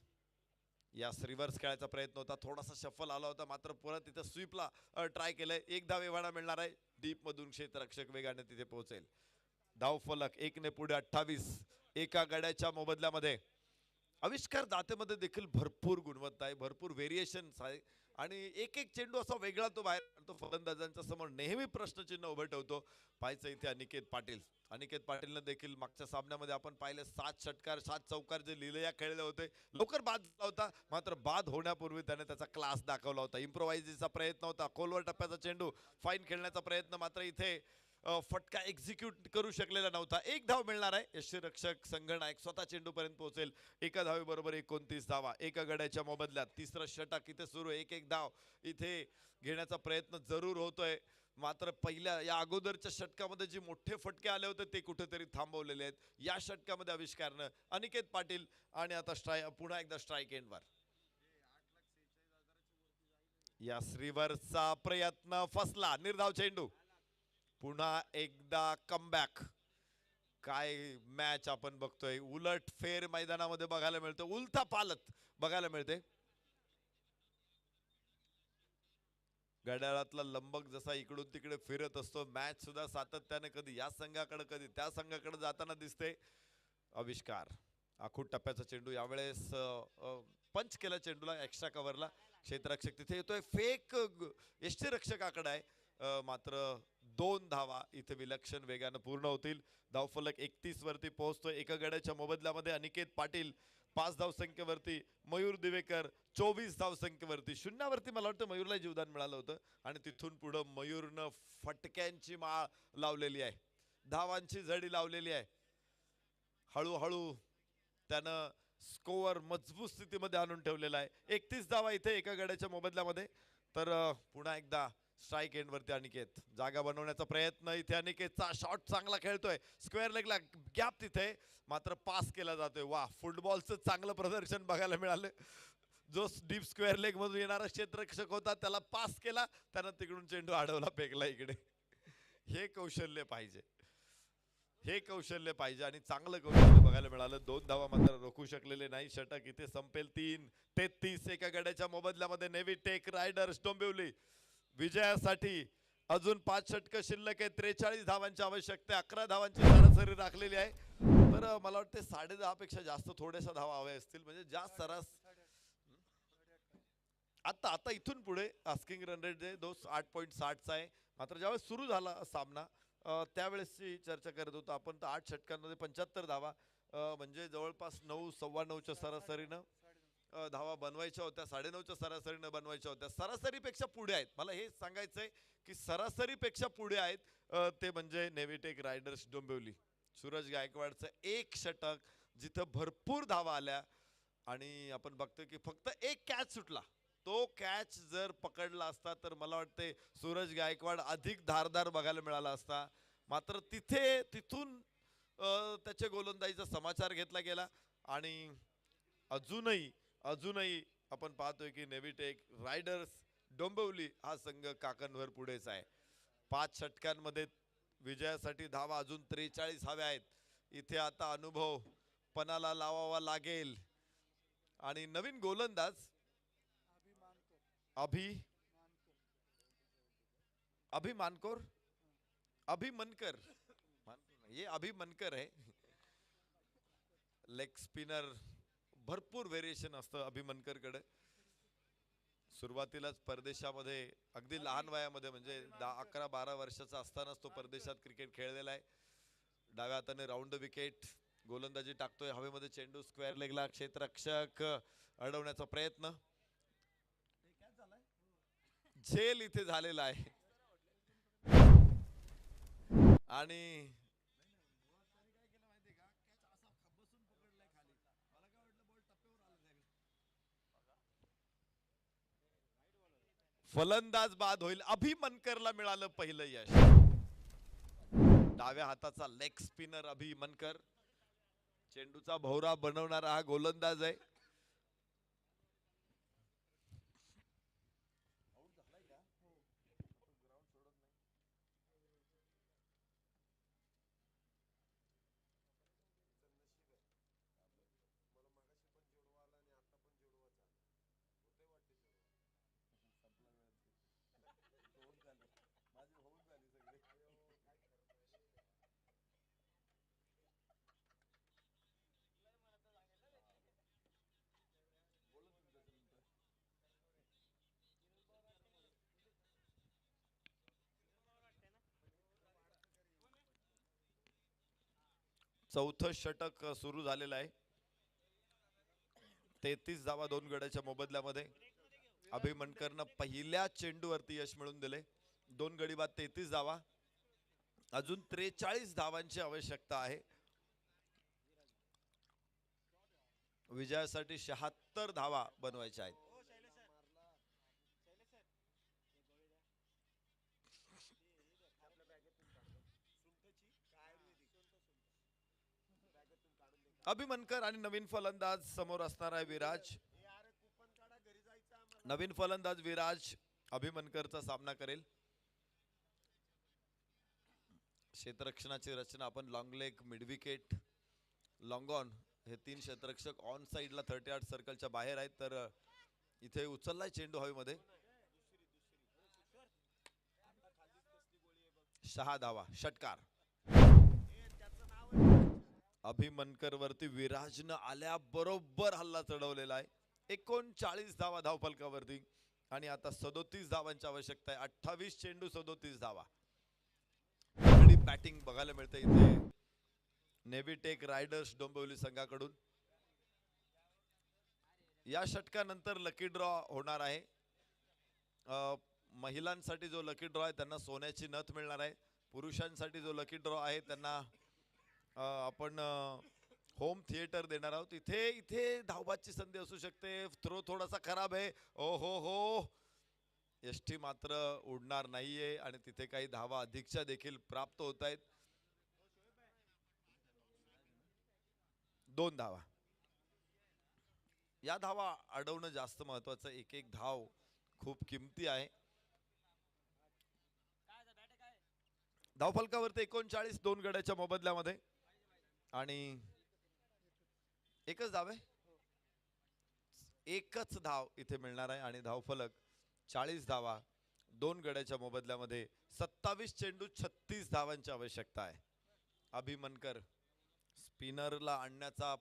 या रिव्हर्स खेळायचा प्रयत्न होता, थोडासा शफल आला होता, मात्र परत तिथे स्वीपला ट्राय केलंय. 1 धाव एव्हाना मिळणार आहे. डीप मधून क्षेत्ररक्षक वेगाने तिथे पोहोचेल. धाव फलक 1 ने पुढे 28. एका गड्याच्या मोबदल्यामध्ये आविष्कार दातेमध्ये देखील भरपूर गुणवत्ता आहे, भरपूर व्हेरिएशन्स आहे आणि एक एक चेंडू असा वेगळा तो बाहेर तो फलंदाजांच्या समोर नेहमी प्रश्नचिन्ह उभं ठेवतो. पाहायचं इथे अनिकेत पाटील. अनिकेत पाटीलनं देखील मागच्या सामन्यामध्ये आपण पाहिले 7 षटकार 7 चौकार जे लिलया खेळले होते. लवकर बाद झाला होता, मात्र बाद होण्यापूर्वी त्याने त्याचा क्लास दाखवला होता. इम्प्रोवायझीचा प्रयत्न होता, खोलवर टप्प्याचा चेंडू फाईन खेळण्याचा प्रयत्न, मात्र इथे फटका एक्झिक्यूट करू शकलेला नव्हता. 1 धाव मिळणार आहे. यष्टीरक्षक संघनायक स्वतः चेंडूपर्यंत पोहोचेल. एका धावेबरोबर 29 धावा एका गड्याच्या मोबदल्यात. तिसरं षटक इथे सुरू आहे. 1-1 धाव इथे घेण्याचा प्रयत्न जरूर होतोय, मात्र पहिल्या या अगोदरच्या षटकामध्ये जे मोठे फटके आले होते ते कुठेतरी थांबवलेले आहेत. या षटकामध्ये आविष्कारनं अनिकेत पाटील आणि आता पुन्हा एकदा स्ट्राईक एंडवर. या रिव्हर्सचा प्रयत्न फसला. निर्धाव चेंडू. पुन्हा एकदा कमबॅक. काय मॅच आपण बघतोय. उलट फेर मैदानामध्ये बघायला मिळतो, उलटा पालत बघायला मिळते. घड्याळातला लंबक जसा इकडून तिकडे फिरत असतो, मॅच सुद्धा सातत्याने कधी या संघाकडे कधी त्या संघाकडे जाताना दिसते. आविष्कार आखूड टप्प्याचा चेंडू, यावेळेस पंच केला चेंडूला एक्स्ट्रा कव्हरला. क्षेत्ररक्षक तिथे येतोय, फेक यष्टीरक्षकाकडे आहे, मात्र 2 धावा इथे विलक्षण वेगानं पूर्ण होतील. धावफलक 31 वरती पोहोचतोय. एका गड्याच्या मोबदल्यामध्ये अनिकेत पाटील 5 धावसंख्येवरती, मयूर दिवेकर 24 धावसंख्येवरती. शून्यावरती मला वाटतं मयूरला जीवदान मिळालं होतं आणि तिथून पुढं मयूरनं फटक्यांची माळ लावलेली आहे, धावांची झडी लावलेली आहे. हळूहळू त्यानं स्कोअर मजबूत स्थितीमध्ये आणून ठेवलेला आहे. 31 धावा इथे एका गड्याच्या मोबदल्यामध्ये. तर पुन्हा एकदा स्ट्राईक एंड वरती अनिकेत. जागा बनवण्याचा प्रयत्न इथे अनिकेतचा. शॉट चांगला खेळतोय, स्क्वेअर लेगला गॅप तिथे, मात्र पास केला जातोय. वा, फुटबॉलचं चांगलं प्रदर्शन बघायला मिळालं. जो डीप स्क्वेअर लेग मधून येणारा क्षेत्ररक्षक होता त्याला पास केला, त्यानं तिकडून चेंडू अडवला, फेकला इकडे. हे कौशल्य पाहिजे, हे कौशल्य पाहिजे आणि चांगलं कौशल्य बघायला मिळालं. 2 धावा मात्र रोखू शकलेले नाही. षटक इथे संपेल. 3-33 एका गड्याच्या मोबदल्यामध्ये नेव्हिटेक रायडर्स डोंबिवली विजयासाठी अजून 5 षटकं शिल्लक आहे. 43 धावांची आवश्यकता, 11 धावांची सरासरी राखलेली आहे. तर मला वाटते 10.5 पेक्षा जास्त थोड्याशा धावा हव्या असतील, म्हणजे जास्त सरास. आता इथून पुढे आस्किंग रन रेट जे 8.60चा आहे, मात्र ज्यावेळेस सुरू झाला सामना त्यावेळेसची चर्चा करत होतो आपण, तर 8 षटकांमध्ये 75 धावा, म्हणजे जवळपास 9 सव्वा 9च्या सरासरीनं धावा बनवायच्या होत्या, 9.5च्या सरासरीनं बनवायच्या होत्या. सरासरीपेक्षा पुढे आहेत. मला हे सांगायचंय की सरासरीपेक्षा पुढे आहेत ते म्हणजे नेव्हिटेक रायडर्स डोंबिवली. सूरज गायकवाडचं 1 षटक जिथं भरपूर धावा आल्या आणि आपण बघतोय की फक्त 1 कॅच सुटला. तो कॅच जर पकडला असता तर मला वाटते सूरज गायकवाड अधिक धारदार बघायला मिळाला असता, मात्र तिथून त्याच्या गोलंदाजीचा समाचार घेतला गेला आणि अजूनही आपण पाहतोय की नेव्हिटेक रायडर्स डोंबिवली हा संघ काकणभर पुढेच आहे. 5 षटकांमध्ये विजयासाठी धावा अजून 43 हव्या आहेत. इथे आता अनुभव पणाला लावावा लागेल आणि नवीन गोलंदाज अभि मानकोर अभि मनकर ये अभि मनकर है. लेग स्पिनर भरपूर व्हेरिएशन असतं अभि मनकर कडे. सुरुवातीलाच परदेशामध्ये अगदी लहान वयामध्ये म्हणजे 11-12 वर्षाचा असतानाच तो परदेशात क्रिकेट खेळलेला आहे. डाव्या हाताने राऊंड द विकेट गोलंदाजी टाकतोय हवेमध्ये. चेंडू स्क्वेअर लेगला क्षेत्ररक्षक अडवण्याचा प्रयत्न. झेल इथे झालेला आहे आणि फलंदाज बाद होईल. अभि मनकरला मिळालं पहिलं यश. डाव्या हाताचा लेग स्पिनर अभि मनकर चेंडूचा भोवरा बनवणारा हा गोलंदाज आहे. चौथं षटक सुरू झालेलं आहे. 33 धावा 2 गड्याच्या मोबदल्यामध्ये. अभि मनकरनं पहिल्या चेंडूवरती यश मिळवून दिले. 2 गडी बाद 33 धावा. अजून 43 धावांची आवश्यकता आहे. विजयासाठी 76 धावा बनवायच्या आहेत. अभि मनकर आणि नवीन फलंदाज समोर असणार आहे विराज. नवीन फलंदाज विराज अभि मनकरचा सामना करेल. क्षेत्ररक्षणाची रचना आपण long leg mid wicket long on हे 3 क्षेत्ररक्षक ऑन साइडला 38 सर्कलच्या बाहेर आहेत. तर इथे उचललाय चेंडू हवेमध्ये. 6 धावा षटकार. अभि मनकर वरती विराजनं आल्या बरोबर हल्ला चढवलेला आहे. 39 धावा धावफलकावरती आणि आता 37 धावांची आवश्यकता आहे. 28 चेंडू 37 धावा. बॅटिंग बघायला मिळते इथे नेव्हीटेक रायडर्स डोंबिवली संघाकडून. या षटकानंतर लकी ड्रॉ होणार आहे. महिलांसाठी जो लकी ड्रॉ आहे त्यांना सोन्याची नथ मिळणार आहे. पुरुषांसाठी जो लकी ड्रॉ आहे त्यांना आपण होम थिएटर देणार आहोत. इथे धावबाची संधी असू शकते. थ्रो थोडासा खराब आहे. ओ हो यष्टी मात्र उडणार नाहीये आणि तिथे काही धावा अधिकच्या देखील प्राप्त होत आहेत. 2 धावा. या धावा अडवणं जास्त महत्वाचं. एक धाव खूप किमती आहे. धावफलकावरती 39 2 गड्याच्या मोबदल्यामध्ये आणि एकच धाव आहे. एकच धाव इथे मिळणार आहे आणि धावफलक 40 धावा 2 गड्याच्या मोबदल्यामध्ये. 27 चेंडू 36 धावांची आवश्यकता आहे. अभि मनकर स्पिनरला आणण्याचा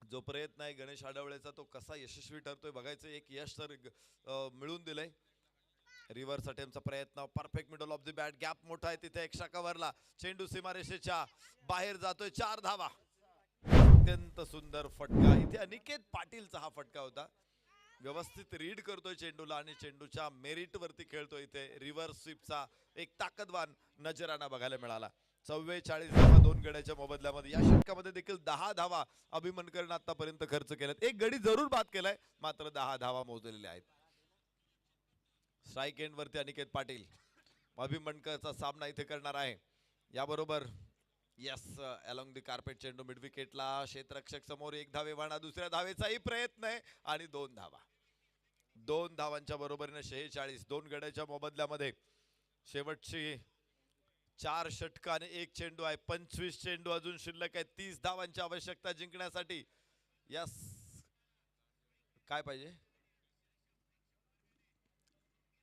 जो प्रयत्न आहे गणेश आडवळेचा तो कसा यशस्वी ठरतोय बघायचं. एक यश तर मिळून दिलंय. रिव्हर्स अटेम्प्टचा प्रयत्न. Perfect middle of the bat. Gap मोठा आहे तिथे. एक्स्ट्रा कव्हरला चेंडू सीमारेषेच्या बाहेर जातोय. 4 धावा. अत्यंत सुंदर फटका. इथे अनिकेत पाटीलचा हा फटका होता. व्यवस्थित रीड करतोय चेंडूला आणि चेंडूच्या मेरिट वरती खेळतोय. इथे रिव्हर्स स्वीपचा एक ताकदवान नजराना बघायला मिळाला. 44 धावा 2 गड्याच्या मोबदल्यामध्ये. या षटकामध्ये देखील 10 धावा अभि मनकरने आतापर्यंत खर्च केल्यात. एक गडी जरूर बाद केलाय मात्र 10 धावा मोजलेल्या आहेत. स्ट्राइक एंड वरती अनिकेत पाटील अभि मनकरचा सामना इथे करणार आहे. याबरोबर यस अलॉंग द कार्पेट चेंडू मिड विकेटला. क्षेत्ररक्षक समोर 1 धावेवाणा. दुसऱ्या धावेचाही प्रयत्न आहे आणि 2 धावा. 2 धावांच्या बरोबरीने 46 2 गड्याच्या मोबदल्यामध्ये. शेवटची 4 षटकं आणि 1 चेंडू आहे. 25 चेंडू अजून शिल्लक आहे. 30 धावांची आवश्यकता जिंकण्यासाठी. यस, काय पाहिजे?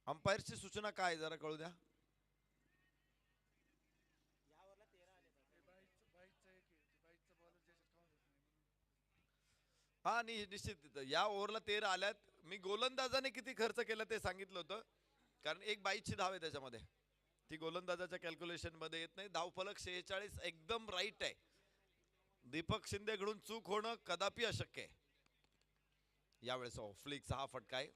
अंपायरची सूचना काय जरा कळू द्या. हा निश्चित या ओव्हरला 13 आल्यात. मी गोलंदाजाने किती खर्च केला ते सांगितलं होतं, कारण एक बाईची धाव आहे त्याच्यामध्ये. ती गोलंदाजाच्या कॅल्क्युलेशन मध्ये येत नाही. धावफलक 46 एकदम राईट आहे. दीपक शिंदेकडून चूक होणं कदापि अशक्य आहे. यावेळेस फ्लिकचा हा फटका आहे.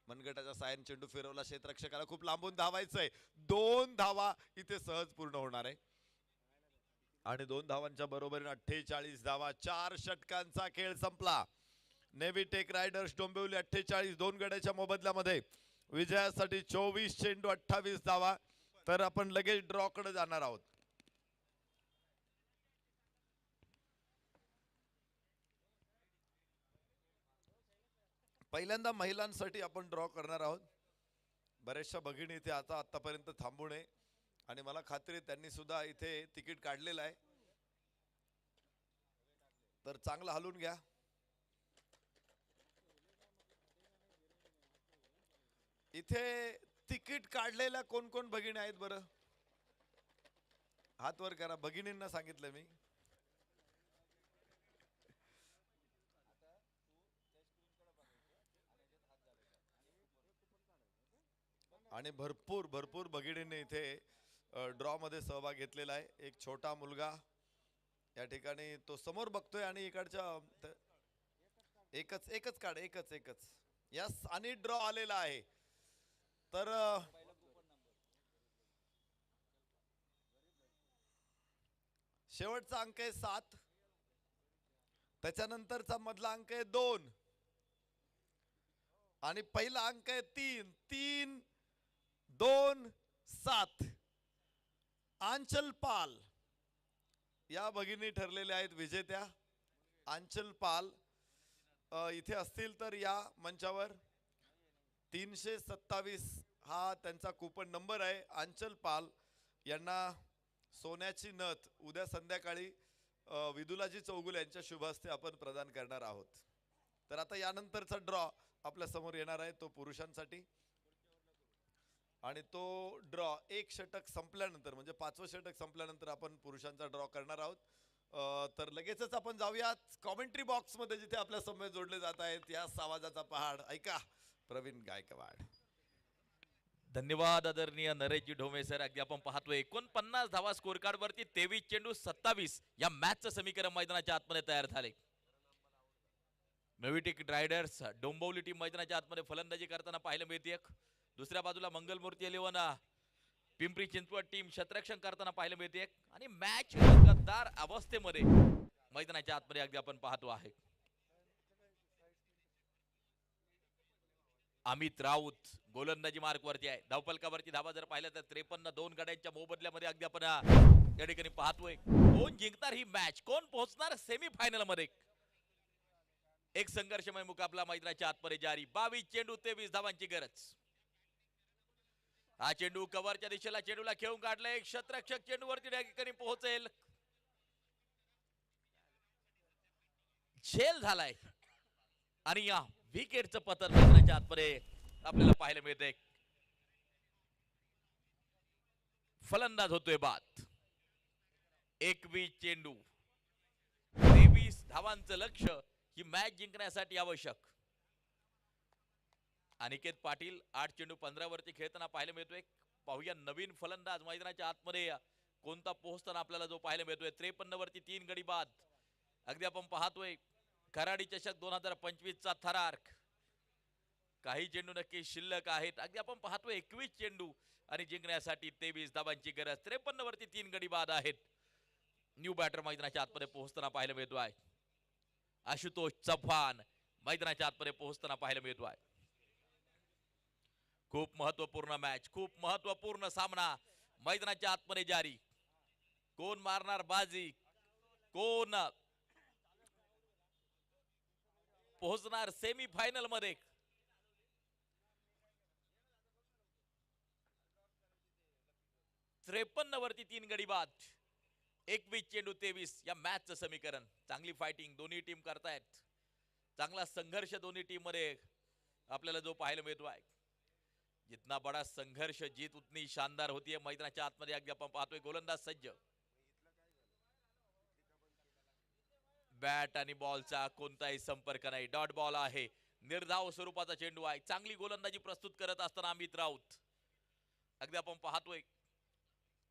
मनगटाचा सायन चेंडू फिरवला. क्षेत्ररक्षकाला खूप लांबून धावायचंय. 2 धावा इथे सहज पूर्ण होणार आहे आणि 2 धावांच्या बरोबरीने 48 धावा. 4 षटकांचा खेळ संपला. नेव्ही टेक रायडर्स डोंबिवली 48, 2 गड्याच्या मोबदल्यामध्ये विजयासाठी 24 चेंडू 28 धावा. तर आपण लगेच ड्रॉ कडे जाणार आहोत. पहिल्यांदा महिलांसाठी आपण ड्रॉ करणार आहोत. बऱ्याचशा भगिनी इथे आतापर्यंत थांबू नये आणि मला खात्री त्यांनी सुद्धा इथे तिकीट काढलेलं आहे, तर चांगलं हलवून घ्या. इथे तिकीट काढलेल्या कोण कोण भगिनी आहेत बरं? हात वर करा. भगिनींना सांगितलं मी. आणि भरपूर भरपूर भगिनींनी इथे ड्रॉ मध्ये सहभाग घेतलेला आहे. एक छोटा मुलगा या ठिकाणी तो समोर बघतोय आणि इकडच्या एकच काढ. एकच. यस, आणि ड्रॉ आलेला आहे. तर शेवटचा अंक आहे 7. त्याच्यानंतरचा मधला अंक आहे 2 आणि पहिला अंक आहे 3. 3, 2, 7. आंचल पाल या भगिनी ठरलेल्या आहेत विजेत्या. आंचल पाल इथे असतील तर या मंचावर. 327 हा त्यांचा कूपन नंबर आहे. आंचल पाल यांना सोन्याची नथ उद्या संध्याकाळी विदुलाजी चौगुले यांच्या शुभ हस्ते आपण प्रदान करणार आहोत. तर आता यानंतरचा ड्रॉ आपल्या समोर येणार आहे, तो पुरुषांसाठी. आणि तो ड्रॉ 1 षटक संपल्यानंतर म्हणजे 5वं षटक संपल्यानंतर आपण पुरुषांचा ड्रॉ करणार आहोत. तर लगेचच आपण जाऊयात कॉमेंट्री बॉक्स मध्ये, जिथे आपल्या समोर जोडले जात आहेत या आवाजाचा पहाड. ऐका प्रवीण गायकवाड. धन्यवाद आदरणीय नरेशजी ढोमे सर. अगदी आपण पाहतोय 49 धावा स्कोर कार्ड वरती, 23 चेंडू 27 या मॅचचं समीकरण मैदानाच्या आतमध्ये तयार झाले. Navy Tech Riders Dombivli team मैदानाच्या आतमध्ये फलंदाजी करताना पाहायला मिळते. दुसऱ्या बाजूला मंगलमूर्ती 11 पिंपरी चिंचवड टीम क्षेत्ररक्षण करताना पाहायला मिळते आणि मॅच गद्दार अवस्थेमध्ये मैदानाच्या आतमध्ये अगदी आपण पाहतो आहे. अमित राऊत गोलंदाजी मार्क वरती आहे. धावफलकावरती धावा जर पाहिलं तर 53, 2 गड्यांच्या मोबदल्यामध्ये अगदी आपण या ठिकाणी पाहतोय. कोण जिंकणार ही मॅच, कोण पोहोचणार सेमी फायनल मध्ये, एक संघर्षमय मुकाबला मैदानाच्या आतमध्ये जारी. 22 चेंडू 23 धावांची गरज. हा चेंडू कव्हरच्या दिशेला चेंडूला खेळून काढला. एक क्षेत्ररक्षक चेंडू वरती त्या ठिकाणी पोहोचेल. झेल झालाय आणि या विकेटचं पतन मैदानाच्या आतमध्ये आपल्याला पाहायला मिळते. फलंदाज होतोय बाद. 21 चेंडू 23 धावांचं लक्ष्य ही मॅच जिंकण्यासाठी आवश्यक. अनिकेत पाटील 8 चेंडू 15 वरती खेळताना पाहायला मिळतोय. पाहूया नवीन फलंदाज मैदानाच्या आतमध्ये कोणता पोहोचताना आपल्याला जो पाहायला मिळतोय. 53 वरती 3 गडी बाद. अगदी आपण पाहतोय कराडी चषक 2025 चा थरार. काही चेंडू नक्की शिल्लक आहेत. अगदी आपण पाहतोय 21 चेंडू आणि जिंकण्यासाठी 23 धावांची गरज. 53 वरती 3 गडी बाद आहेत. न्यू बॅटर मैदानाच्या आतमध्ये पोहोचताना पाहायला मिळतो आहे. आशुतोष चव्हाण मैदानाच्या आतमध्ये पोहोचताना पाहायला मिळतो आहे. खूप महत्वपूर्ण मॅच, खूप महत्वपूर्ण सामना मैदानाच्या आतमध्ये जारी. कोण मारणार बाजी, कोण पोहोचणार सेमी फायनल मध्ये. 53 वरती 3 गडी बाद. 21 चेंडू 23 या मॅचचं समीकरण. चांगली फायटिंग दोन्ही टीम करतायत. चांगला संघर्ष दोन्ही टीम मध्ये आपल्याला जो पाहायला मिळतो आहे. जितना बडा संघर्ष जीत उतनी शानदार होतीये. मैदानाच्या आतमध्ये अगदी आपण पाहतोय गोलंदाज सज्ज. बॅट आणि बॉलचा कोणताही संपर्क नाही. डॉट बॉल आहे. निर्धाव स्वरूपाचा चेंडू आहे. चांगली गोलंदाजी प्रस्तुत करत असताना अमित राऊत अगदी आपण पाहतोय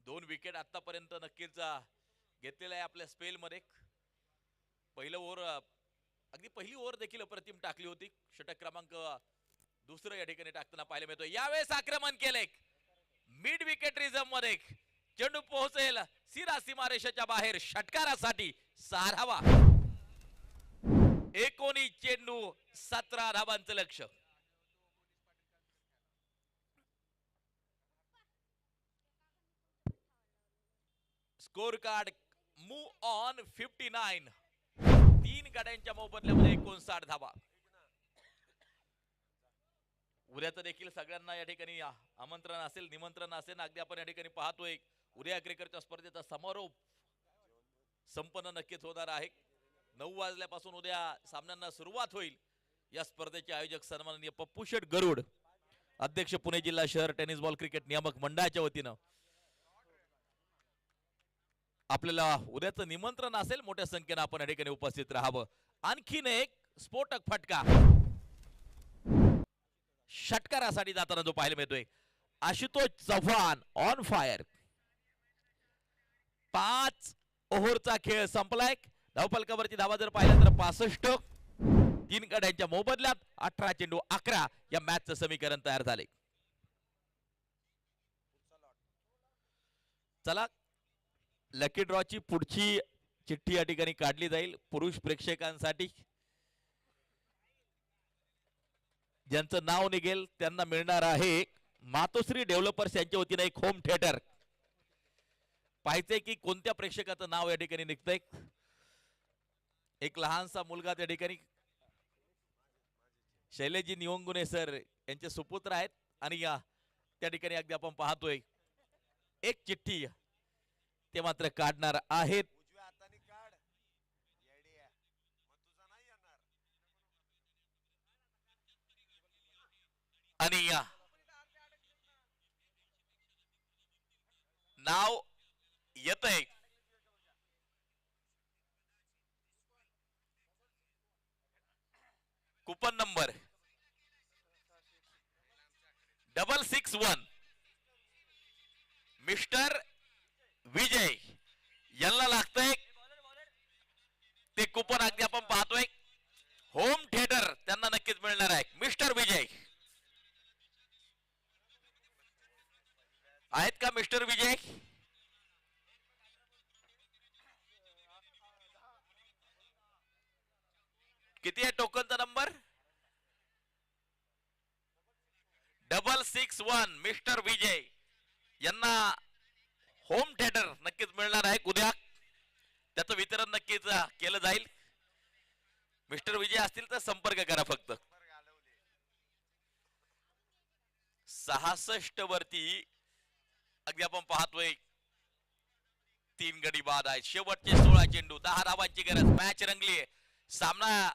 2 विकेट आतापर्यंत नक्कीच घेतलेला आहे आपल्या स्पेल मध्ये. पहिलं ओव्हर अगदी पहिली ओव्हर देखील अप्रतिम टाकली होती. षटक क्रमांक 2 या ठिकाणी टाकताना पाहायला मिळतोय. यावेळेस आक्रमण केले मिड विकेट रिझर्व मध्ये. चेंडू पोहोचेल सीरा सीमारेषेच्या बाहेर. षटकारासाठी 6 धावा. 19 चेंडू 17 धावांचं लक्ष. Score card move on 59. 3 गाड्यांच्या मोबदल्यामध्ये 59 धावा. उद्याचं देखील सगळ्यांना या ठिकाणी आमंत्रण असेल, निमंत्रण असेल. अगदी आपण या ठिकाणी पाहतोय उद्या क्रिकेटच्या स्पर्धेचा समारोप संपन्न नक्कीच होणार आहे. 9 वाजल्यापासून उद्या सामन्यांना सुरुवात होईल. या स्पर्धेचे आयोजक सन्माननीय पप्पू शेठ गरुड, अध्यक्ष पुणे जिल्हा शहर टेनिस बॉल क्रिकेट नियामक मंडळाच्या वतीनं आपल्याला उद्याचं निमंत्रण असेल. मोठ्या संख्येने आपण या ठिकाणी उपस्थित राहावं. आणखीन एक स्फोटक फटका षटकारासाठी जाताना जो पाहायला मिळतोय. Ashutosh Chavan on fire. 5 ओव्हरचा खेळ संपलाय. धावफलकावरती धावा जर पाहिल्या तर 65. 3 गड्यांच्या मोबदल्यात 18 चेंडू 11 या मॅचचं समीकरण तयार झाले. चला लकी ड्रॉची पुढची चिठ्ठी या ठिकाणी काढली जाईल पुरुष प्रेक्षकांसाठी. ज्यांचं नाव निघेल त्यांना मिळणार आहे मातोश्री डेव्हलपर्स यांच्या वतीने एक होम थिएटर. पाहायचंय की कोणत्या प्रेक्षकाचं नाव या ठिकाणी निघतंय. एक लहानसा मुलगा त्या ठिकाणी शैलेजी निवंगुने सर यांचे सुपुत्र आहेत. आणि त्या ठिकाणी अगदी आपण पाहतोय एक चिठ्ठी ते मात्र काढणार आहेत. आणि नाव येतंय कुपन नंबर 661 मिस्टर विजय यांना लागतंय ते कुपन. अगदी आपण पाहतोय होम थिएटर त्यांना नक्कीच मिळणार आहे. मिस्टर विजय आहेत का? मिस्टर विजय किती आहे टोकनचा नंबर? 661 मिस्टर विजय यांना होम थिएटर नक्कीच मिळणार आहे. उद्या त्याचं वितरण नक्कीच केलं जाईल. मिस्टर विजय असतील तर संपर्क करा फक्त. 66 वरती अगदी आपण पाहतोय 3 गडी बाद आहेत. शेवटचे 16 चेंडू 10 धावांची गरज. मॅच रंगली आहे. सामना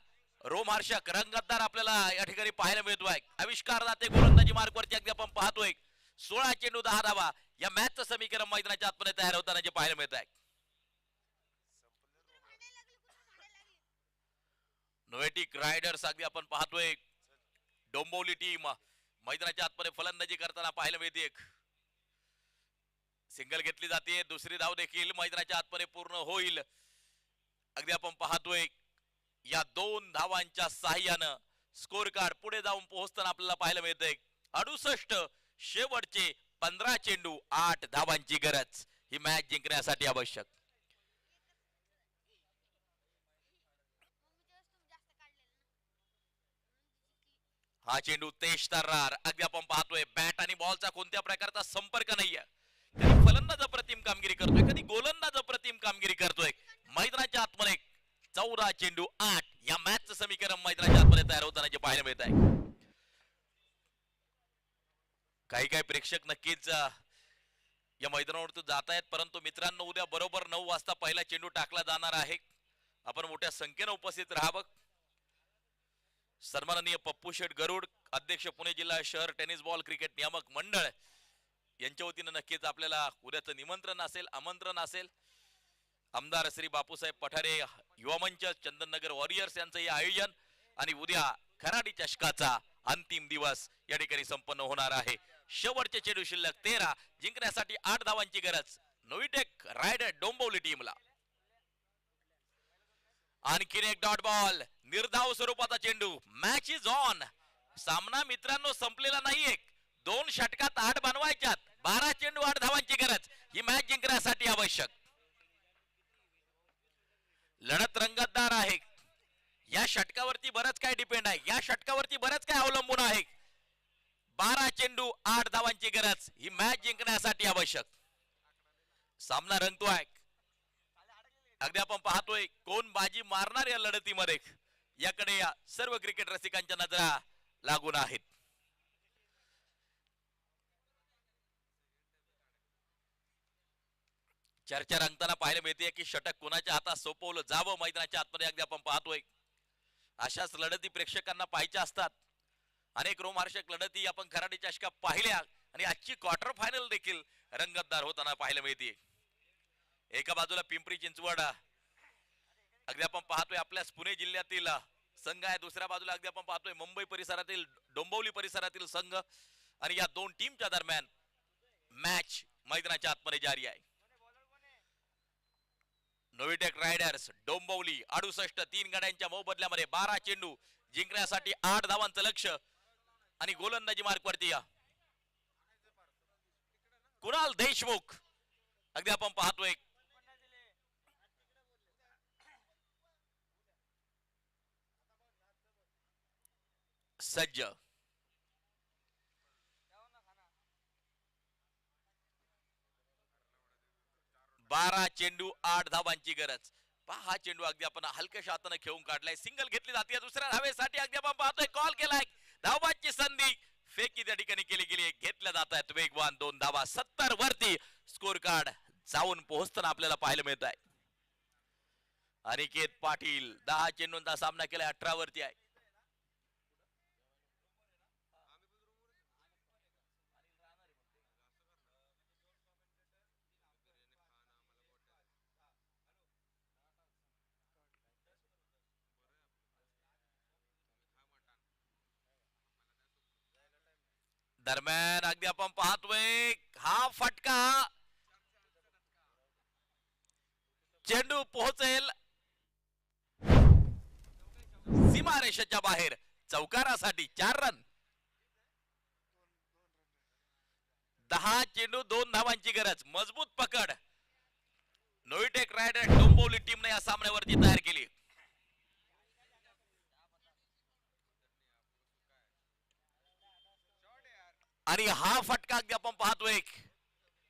रोमहर्षक रंगतदार आपल्याला या ठिकाणी पाहायला मिळतोय. आविष्कार दाते गोलंदाजी मार्कवरती अगदी आपण पाहतोय 16 चेंडू 10 धावा या मॅचचं समीकरण मैदानाच्या आतमध्ये तयार होताना जे पाहायला मिळत आहे. नोएटिक रायडर्स अगदी आपण पाहतोय डोंबिवली टीम मैदानाच्या आतमध्ये फलंदाजी करताना पाहायला मिळते. सिंगल घेतली जाते. दुसरी धाव देखील मैदानाच्या आतमध्ये पूर्ण होईल. अगदी आपण पाहतोय या 2 धावांच्या साहाय्यानं स्कोर कार्ड पुढे जाऊन पोहोचताना आपल्याला पाहायला मिळतंय 68. शेवटचे 15 चेंडू 8 धावांची गरज ही मॅच जिंकण्यासाठी आवश्यक. हा चेंडू तेज तर्रार. अगदी आपण पाहतोय बॅट आणि बॉलचा कोणत्या प्रकारचा संपर्क नाहीये. कधी फलंदाज अप्रतिम कामगिरी करतोय, कधी गोलंदाज अप्रतिम कामगिरी करतोय. मैदानाच्या आतमध्ये 14 चेंडू 8 या मॅचचं समीकरण मैदानाच्या आतमध्ये तयार होताना जे पाहायला मिळत आहे. काही प्रेक्षक नक्कीच या मैदानावरती जात आहेत, परंतु मित्रांनो उद्या बरोबर 9 वाजता पहिला चेंडू टाकला जाणार आहे. आपण मोठ्या संख्येने उपस्थित राहावं. सन्माननीय पप्पू शेठ गरुड, अध्यक्ष पुणे जिल्हा शहर टेनिस बॉल क्रिकेट नियामक मंडळ यांच्या वतीने नक्कीच आपल्याला उद्याचं निमंत्रण असेल, आमंत्रण असेल. आमदार श्री बापूसाहेब पठारे युवा मंच चंदननगर वॉरियर्स यांचं हे आयोजन आणि उद्या खराडी चषकाचा अंतिम दिवस या ठिकाणी संपन्न होणार आहे. शेवटचे चेंडू शिल्लक 13, जिंकण्यासाठी 8 धावांची गरज नोविटेक रायडर डोंबिवली टीमला. आणखीन एक डॉट बॉल, निर्धाव स्वरूपाचा चेंडू. Match is on. सामना मित्रांनो संपलेला नाहीये. 2 षटकात 8 बनवायच्यात. 12 चेंडू 8 धावांची गरज. ही मॅच जिंकण्यासाठी आवश्यक. लढत रंगतदार आहे. या षटकावरती बरंच काय डिपेंड आहे. या षटकावरती बरंच काय अवलंबून आहे. 12 चेंडू 8 धावांची गरज. ही मॅच जिंकण्यासाठी आवश्यक. सामना रंगतोय. अगदी आपण पाहतोय कोण बाजी मारणार या लढतीमध्ये, याकडे या सर्व क्रिकेट रसिकांच्या नजरा लागून आहेत. चर्चा रंगताना पाहायला मिळते की षटक कोणाच्या हातात सोपवलं जावं मैदानाच्या आतमध्ये. अगदी आपण पाहतोय अशाच लढती प्रेक्षकांना पाहायच्या असतात. अनेक रोमहर्षक लढती आपण खराडी चषकात पाहिल्या आणि आजची क्वार्टर फायनल देखील रंगतदार होताना पाहायला मिळते. एका बाजूला पिंपरी चिंचवड अगदी आपण पाहतोय आपल्या पुणे जिल्ह्यातील संघ आहे. दुसऱ्या बाजूला अगदी आपण पाहतोय मुंबई परिसरातील डोंबिवली परिसरातील संघ आणि या दोन टीमच्या दरम्यान मॅच मैदानाच्या आतमध्ये जारी आहे. नोविटेक रायडर्स डोंबिवली 68, 3 गड्यांच्या मोबदल्यामध्ये 12 चेंडू जिंकण्यासाठी 8 धावांचं लक्ष आणि गोलंदाजी मार्कवरती कुणाल देशमुख अगदी आपण पाहतोय सज्ज. 12 चेंडू 8 धावांची गरज. पहा हा चेंडू अगदी आपण हलक्याशा हाताने खेळून काढलाय. सिंगल घेतली जाते. दुसऱ्या धावेसाठी अगदी आपण पाहतोय कॉल केलाय. धावांची संधी फेकी त्या ठिकाणी केली गेली. घेतल्या जात आहेत वेगवान 2 धावा. 70 वरती स्कोर कार्ड जाऊन पोहोचताना आपल्याला पाहायला मिळत आहे. अनिकेत पाटील 10 चेंडूंचा सामना केलाय. 18 वरती आहे. दरम्यान अगदी आपण पाहतोय हा फटका चेंडू पोहोचेल सीमारेषेच्या बाहेर. चौकारासाठी 4 रन. 10 चेंडू 2 धावांची गरज. मजबूत पकड नोविटेक रायडर डोंबिवली टीमने या सामन्यावरती तयार केली. आणि हा फटका अगदी आपण पाहतोय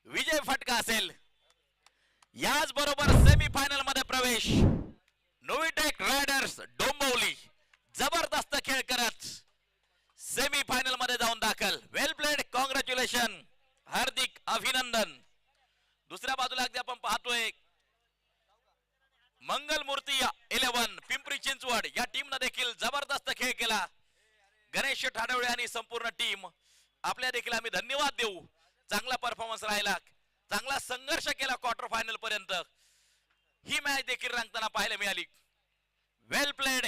विजय फटका असेल. याच बरोबर सेमी फायनल मध्ये प्रवेश नोविटेक रायडर्स डोंबिवली जबरदस्त खेळ करत सेमी फायनल मध्ये जाऊन दाखल. वेल प्लेड. कॉंग्रॅच्युलेशन. हार्दिक अभिनंदन. दुसऱ्या बाजूला अगदी आपण पाहतोय मंगलमूर्ती 11 पिंपरी चिंचवड या टीमने देखील जबरदस्त खेळ केला. गणेश ठाडवळे आणि संपूर्ण टीम आपल्या देखील आम्ही धन्यवाद देऊ. चांगला परफॉर्मन्स राहिला. चांगला संघर्ष केला क्वार्टर फायनल पर्यंत. ही मॅच देखील रंगताना पाहायला मिळाली. वेल प्लेड.